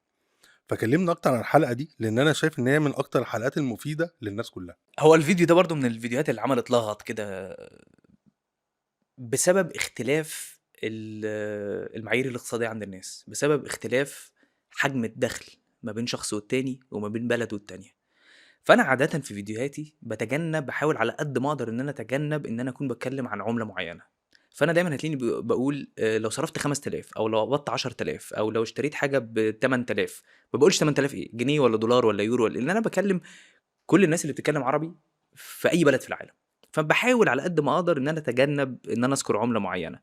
فكلمنا اكتر عن الحلقة دي لان انا شايف ان هي من اكتر الحلقات المفيدة للناس كلها. هو الفيديو ده برضو من الفيديوهات اللي عملت لغط كده بسبب اختلاف المعايير الاقتصادية عند الناس، بسبب اختلاف حجم الدخل ما بين شخص والتاني وما بين بلد والتانية. فانا عادة في فيديوهاتي بحاول على قد ما اقدر ان انا اتجنب ان انا اكون بتكلم عن عملة معينة. فانا دايما هتلاقيني بقول لو صرفت 5000 او لو قبضت 10000 او لو اشتريت حاجة ب 8000. ما بقولش 8000 ايه، جنيه ولا دولار ولا يورو، لان انا بكلم كل الناس اللي بتتكلم عربي في اي بلد في العالم. فبحاول على قد ما اقدر ان انا اتجنب ان انا اذكر عمله معينه.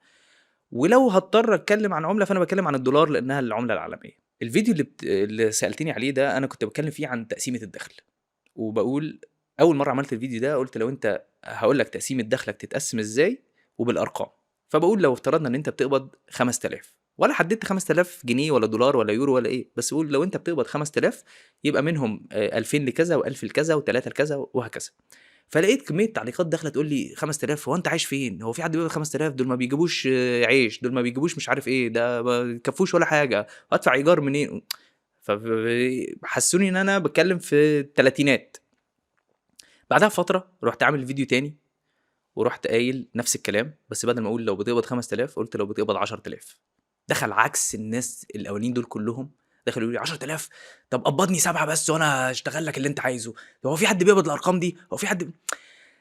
ولو هضطر اتكلم عن عمله فانا بتكلم عن الدولار لانها العمله العالميه. الفيديو اللي سالتني عليه ده انا كنت بتكلم فيه عن تقسيمه الدخل. وبقول اول مره عملت الفيديو ده قلت لو انت هقول لك تقسيمه دخلك تتقسم ازاي وبالارقام. فبقول لو افترضنا ان انت بتقبض 5000، ولا حددت 5000 جنيه ولا دولار ولا يورو ولا ايه، بس بقول لو انت بتقبض 5000 يبقى منهم 2000 لكذا و1000 لكذا و3 لكذا وهكذا. فلقيت كميه تعليقات داخله تقول لي 5000 هو انت عايش فين؟ هو في حد بيقبض 5000؟ دول ما بيجيبوش عيش، دول ما بيجيبوش مش عارف ايه، ده ما بيكفوش ولا حاجه، هدفع ايجار منين؟ فحسوني ان انا بتكلم في الثلاثينات. بعدها بفتره رحت عامل فيديو تاني ورحت قايل نفس الكلام، بس بدل ما اقول لو بتقبض 5000 قلت لو بتقبض 10000. دخل عكس الناس الاولين دول كلهم، دخلوا يقولوا لي 10000، طب قبضني 7 بس وانا اشتغل لك اللي انت عايزه. هو في حد بيقبض الارقام دي؟ هو في حد؟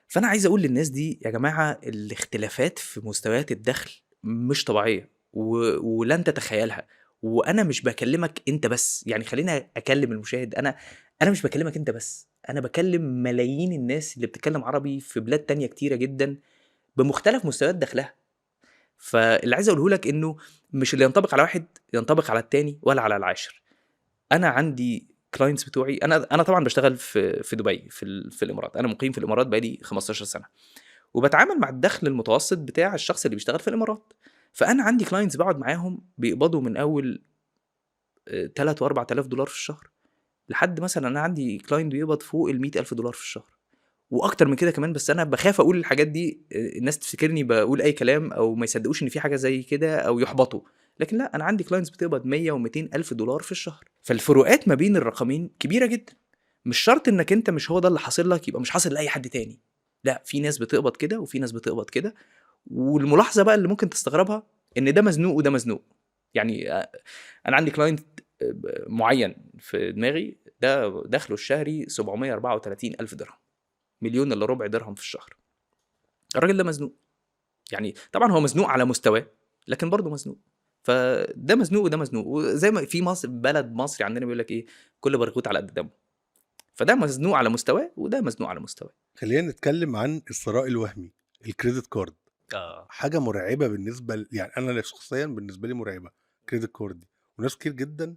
فانا عايز اقول للناس دي يا جماعه الاختلافات في مستويات الدخل مش طبيعيه ولن تتخيلها. وانا مش بكلمك انت بس، يعني خلينا اكلم المشاهد. انا مش بكلمك انت بس، انا بكلم ملايين الناس اللي بتتكلم عربي في بلاد تانية كتيره جدا بمختلف مستويات دخلها. فاللي عايز اقوله لك انه مش اللي ينطبق على واحد ينطبق على التاني ولا على العاشر. انا عندي كلاينتس بتوعي، انا طبعا بشتغل في دبي في الامارات. انا مقيم في الامارات بقالي 15 سنه، وبتعامل مع الدخل المتوسط بتاع الشخص اللي بيشتغل في الامارات. فانا عندي كلاينتس بقعد معاهم بيقبضوا من اول 3 و4000 دولار في الشهر، لحد مثلا انا عندي كلاينت بيقبض فوق ال 100000 دولار في الشهر واكتر من كده كمان. بس انا بخاف اقول الحاجات دي، الناس تفتكرني بقول اي كلام او ما يصدقوش ان في حاجه زي كده او يحبطوا. لكن لا، انا عندي كلاينتس بتقبض 100 و200 الف دولار في الشهر. فالفروقات ما بين الرقمين كبيره جدا. مش شرط انك انت مش هو ده اللي حاصل لك يبقى مش حاصل لاي حد تاني. لا، في ناس بتقبض كده وفي ناس بتقبض كده. والملاحظه بقى اللي ممكن تستغربها ان ده مزنوق وده مزنوق. يعني انا عندي كلاينت معين في دماغي، ده دخله الشهري 734 الف درهم، مليون الا ربع درهم في الشهر. الراجل ده مزنوق. يعني طبعا هو مزنوق على مستواه، لكن برضه مزنوق. فده مزنوق وده مزنوق. وزي ما في مصر، بلد مصري عندنا بيقول لك ايه، كل برغوت على قد دمه. فده مزنوق على مستواه وده مزنوق على مستواه. خلينا نتكلم عن الثراء الوهمي، الكريدت كارد. اه. حاجة مرعبة بالنسبة يعني انا شخصيا بالنسبة لي مرعبة الكريدت كارد دي. وناس كتير جدا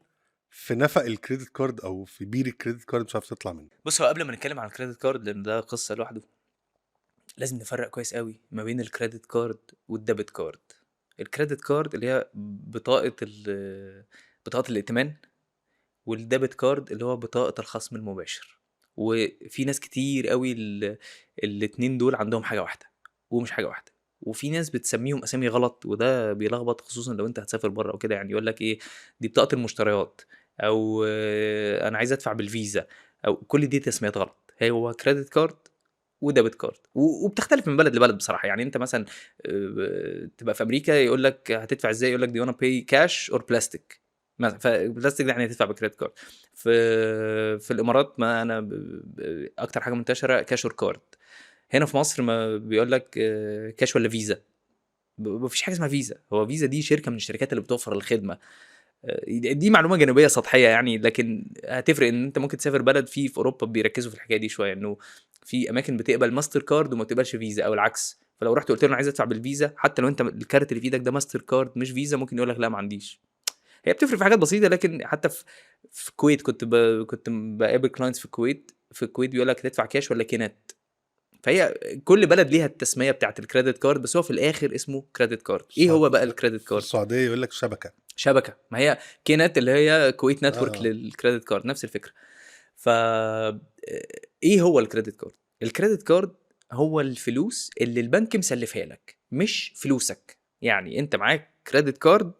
في نفق الكريدت كارد او في بير الكريدت كارد مش عارف تطلع منه. بص، هو قبل ما نتكلم عن الكريدت كارد لان ده قصه لوحده، لازم نفرق كويس قوي ما بين الكريدت كارد والديبت كارد. الكريدت كارد اللي هي بطاقة الائتمان، والديبت كارد اللي هو بطاقة الخصم المباشر. وفي ناس كتير قوي الاتنين دول عندهم حاجة واحدة ومش حاجة واحدة. وفي ناس بتسميهم اسامي غلط، وده بيلخبط خصوصا لو انت هتسافر بره وكده. يعني يقول لك ايه، دي بطاقة المشتريات، او انا عايز ادفع بالفيزا، او كل دي تسميات غلط. هو كريدت كارد وديبت كارد، وبتختلف من بلد لبلد بصراحه. يعني انت مثلا تبقى في امريكا يقول لك هتدفع ازاي، يقول لك دي وانا باي كاش اور بلاستيك مثلا. فبلاستيك ده يعني هتدفع بكريدت كارد. في الامارات ما انا اكتر حاجه منتشره كاش اور كارد. هنا في مصر ما بيقول لك كاش ولا فيزا. مفيش حاجه اسمها فيزا. هو فيزا دي شركه من الشركات اللي بتوفر الخدمه. دي معلومه جانبيه سطحيه يعني، لكن هتفرق ان انت ممكن تسافر بلد في اوروبا بيركزوا في الحكايه دي شويه، انه في اماكن بتقبل ماستر كارد وما بتقبلش فيزا، او العكس. فلو رحت قلت له انا عايز ادفع بالفيزا، حتى لو انت الكارت اللي في ايدك ده ماستر كارد مش فيزا، ممكن يقول لك لا ما عنديش. هي بتفرق في حاجات بسيطه. لكن حتى في الكويت كنت بقابل كلاينتس في الكويت بيقول لك تدفع كاش ولا كينات. فهي كل بلد ليها التسميه بتاعت الكريدت كارد، بس هو في الاخر اسمه كريدت كارد. ايه هو بقى الكريدت في كارد؟ السعوديه يقول لك شبكه. شبكه. ما هي كينات اللي هي كويت نتورك اه للكريدت كارد، نفس الفكره. ف ايه هو الكريدت كارد؟ الكريدت كارد هو الفلوس اللي البنك مسلفها لك، مش فلوسك. يعني انت معاك كريدت كارد،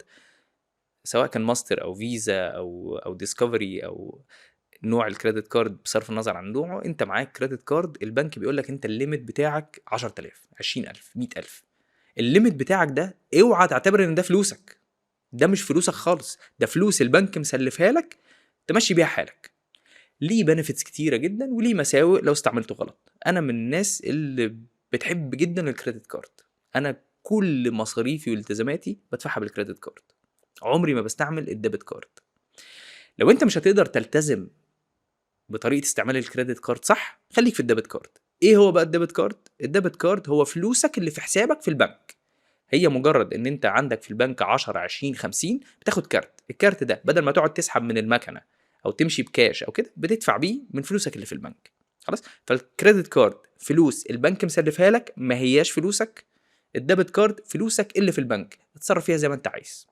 سواء كان ماستر او فيزا او ديسكفري او نوع الكريدت كارد، بصرف النظر عن نوعه. انت معاك كريدت كارد، البنك بيقول لك انت الليميت بتاعك 10000 20000 100000. الليميت بتاعك ده اوعى تعتبر ان ده فلوسك. ده مش فلوسك خالص، ده فلوس البنك مسلفها لك تمشي بيها حالك. ليه بنفيتس كتيره جدا وليه مساوئ لو استعملته غلط. انا من الناس اللي بتحب جدا الكريدت كارد. انا كل مصاريفي والتزاماتي بدفعها بالكريدت كارد، عمري ما بستعمل الديبت كارد. لو انت مش هتقدر تلتزم بطريقه استعمال الكريدت كارد صح، خليك في الديبت كارد. ايه هو بقى الديبت كارد؟ الديبت كارد هو فلوسك اللي في حسابك في البنك. هي مجرد ان انت عندك في البنك 10 20 50، بتاخد كارت. الكارت ده بدل ما تقعد تسحب من المكنه او تمشي بكاش او كده، بتدفع بيه من فلوسك اللي في البنك. خلاص. فالكريدت كارد فلوس البنك مسلفها لك، ما هياش فلوسك. الديبت كارد فلوسك اللي في البنك، تتصرف فيها زي ما انت عايز.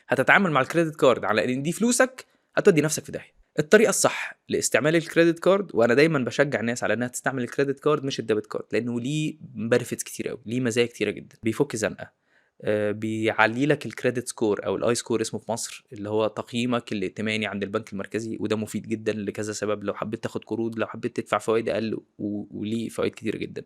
هتتعامل مع الكريدت كارد على ان دي فلوسك، هتودي نفسك في داهيه. الطريقه الصح لاستعمال الكريدت كارد، وانا دايما بشجع الناس على انها تستعمل الكريدت كارد مش الديبت كارد، لانه ليه بنفيتس كتير قوي، ليه مزايا كتيره جدا. بيفك زنقه، بيعلي لك الكريدت سكور او الاي سكور اسمه في مصر، اللي هو تقييمك الائتماني عند البنك المركزي. وده مفيد جدا لكذا سبب، لو حبيت تاخد قروض، لو حبيت تدفع فوائد اقل، وليه فوائد كتيره جدا.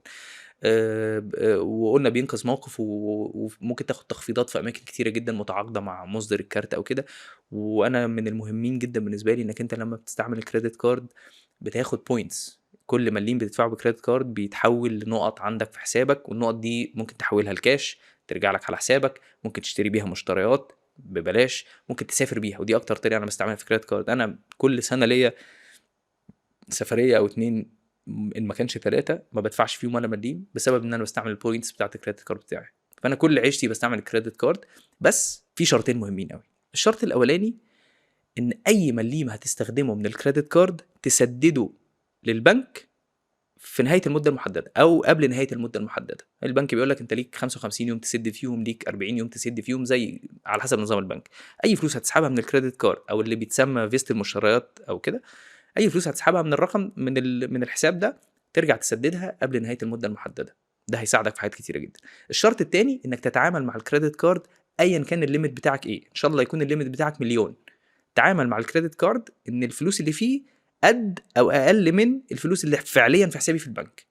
وقلنا بينقذ موقف، وممكن تاخد تخفيضات في اماكن كتيره جدا متعاقده مع مصدر الكارت او كده. وانا من المهمين جدا بالنسبه لي انك انت لما بتستعمل الكريدت كارد بتاخد بوينتس. كل مليم بتدفعه بكريدت كارد بيتحول لنقط عندك في حسابك، والنقط دي ممكن تحولها لكاش ترجع لك على حسابك. ممكن تشتري بيها مشتريات ببلاش، ممكن تسافر بيها. ودي اكتر طريقه انا بستعملها في كريدت كارد. انا كل سنه ليا سفريه او اتنين، ان ما كانش ثلاثه، ما بدفعش فيهم ولا مليم، بسبب ان انا بستعمل البوينتس بتاعت الكريدت كارد بتاعي. فانا كل عيشتي بستعمل الكريدت كارد. بس في شرطين مهمين قوي. الشرط الاولاني ان اي مليم هتستخدمه من الكريدت كارد تسدده للبنك في نهايه المده المحدده او قبل نهايه المده المحدده. البنك بيقول لك انت ليك 55 يوم تسد فيهم، ليك 40 يوم تسد فيهم، زي على حسب نظام البنك. اي فلوس هتسحبها من الكريدت كارد او اللي بيتسمى فيست المشتريات او كده، اي فلوس هتسحبها من الرقم من الحساب ده، ترجع تسددها قبل نهايه المده المحدده. ده هيساعدك في حاجات كتيره جدا. الشرط الثاني انك تتعامل مع الكريدت كارد ايا كان الليميت بتاعك ايه. ان شاء الله يكون الليميت بتاعك مليون، تعامل مع الكريدت كارد ان الفلوس اللي فيه قد او اقل من الفلوس اللي فعليا في حسابي في البنك.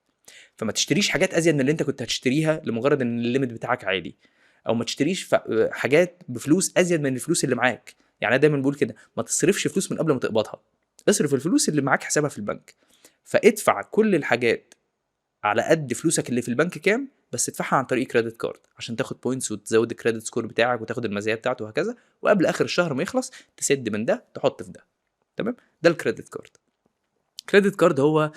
فما تشتريش حاجات ازيد من اللي انت كنت هتشتريها لمجرد ان الليميت بتاعك عالي، او ما تشتريش حاجات بفلوس ازيد من الفلوس اللي معاك. يعني انا دايما بقول كده، ما تصرفش فلوس من قبل ما تقبضها، اصرف الفلوس اللي معاك حسابها في البنك. فادفع كل الحاجات على قد فلوسك اللي في البنك كام، بس ادفعها عن طريق كريدت كارد عشان تاخد بوينتس وتزود الكريدت سكور بتاعك وتاخد المزايا بتاعته وهكذا. وقبل اخر الشهر ما يخلص تسد من ده تحط في ده. تمام. ده الكريدت كارد. الكريدت كارد هو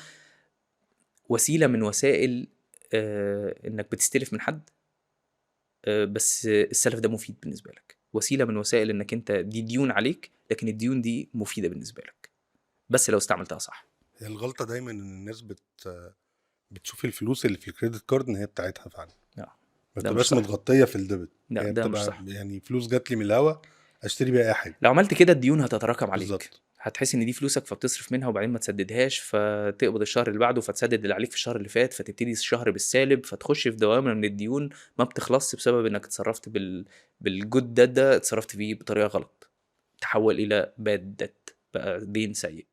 وسيله من وسائل انك بتستلف من حد. بس السلف ده مفيد بالنسبه لك، وسيله من وسائل انك انت دي ديون عليك، لكن الديون دي مفيده بالنسبه لك بس لو استعملتها صح. هي الغلطه دايما ان الناس بتشوف الفلوس اللي في الكريدت كارد ان هي بتاعتها فعلا، لا ما ده مش بتبقاش صح. متغطيه في الديبت. لا هي ده مش بتبقى صح. يعني فلوس جات لي من الهوا اشتري بيها اي حاجه. لو عملت كده الديون هتتراكم عليك، بالظبط. هتحس ان دي فلوسك فبتصرف منها وبعدين ما تسددهاش، فتقبض الشهر اللي بعده فتسدد اللي عليك في الشهر اللي فات، فتبتدي الشهر بالسالب، فتخش في دوامه من الديون ما بتخلصش بسبب انك اتصرفت بالجود ده اتصرفت فيه بطريقه غلط، تحول الى باد ديت، بقى دين سيء.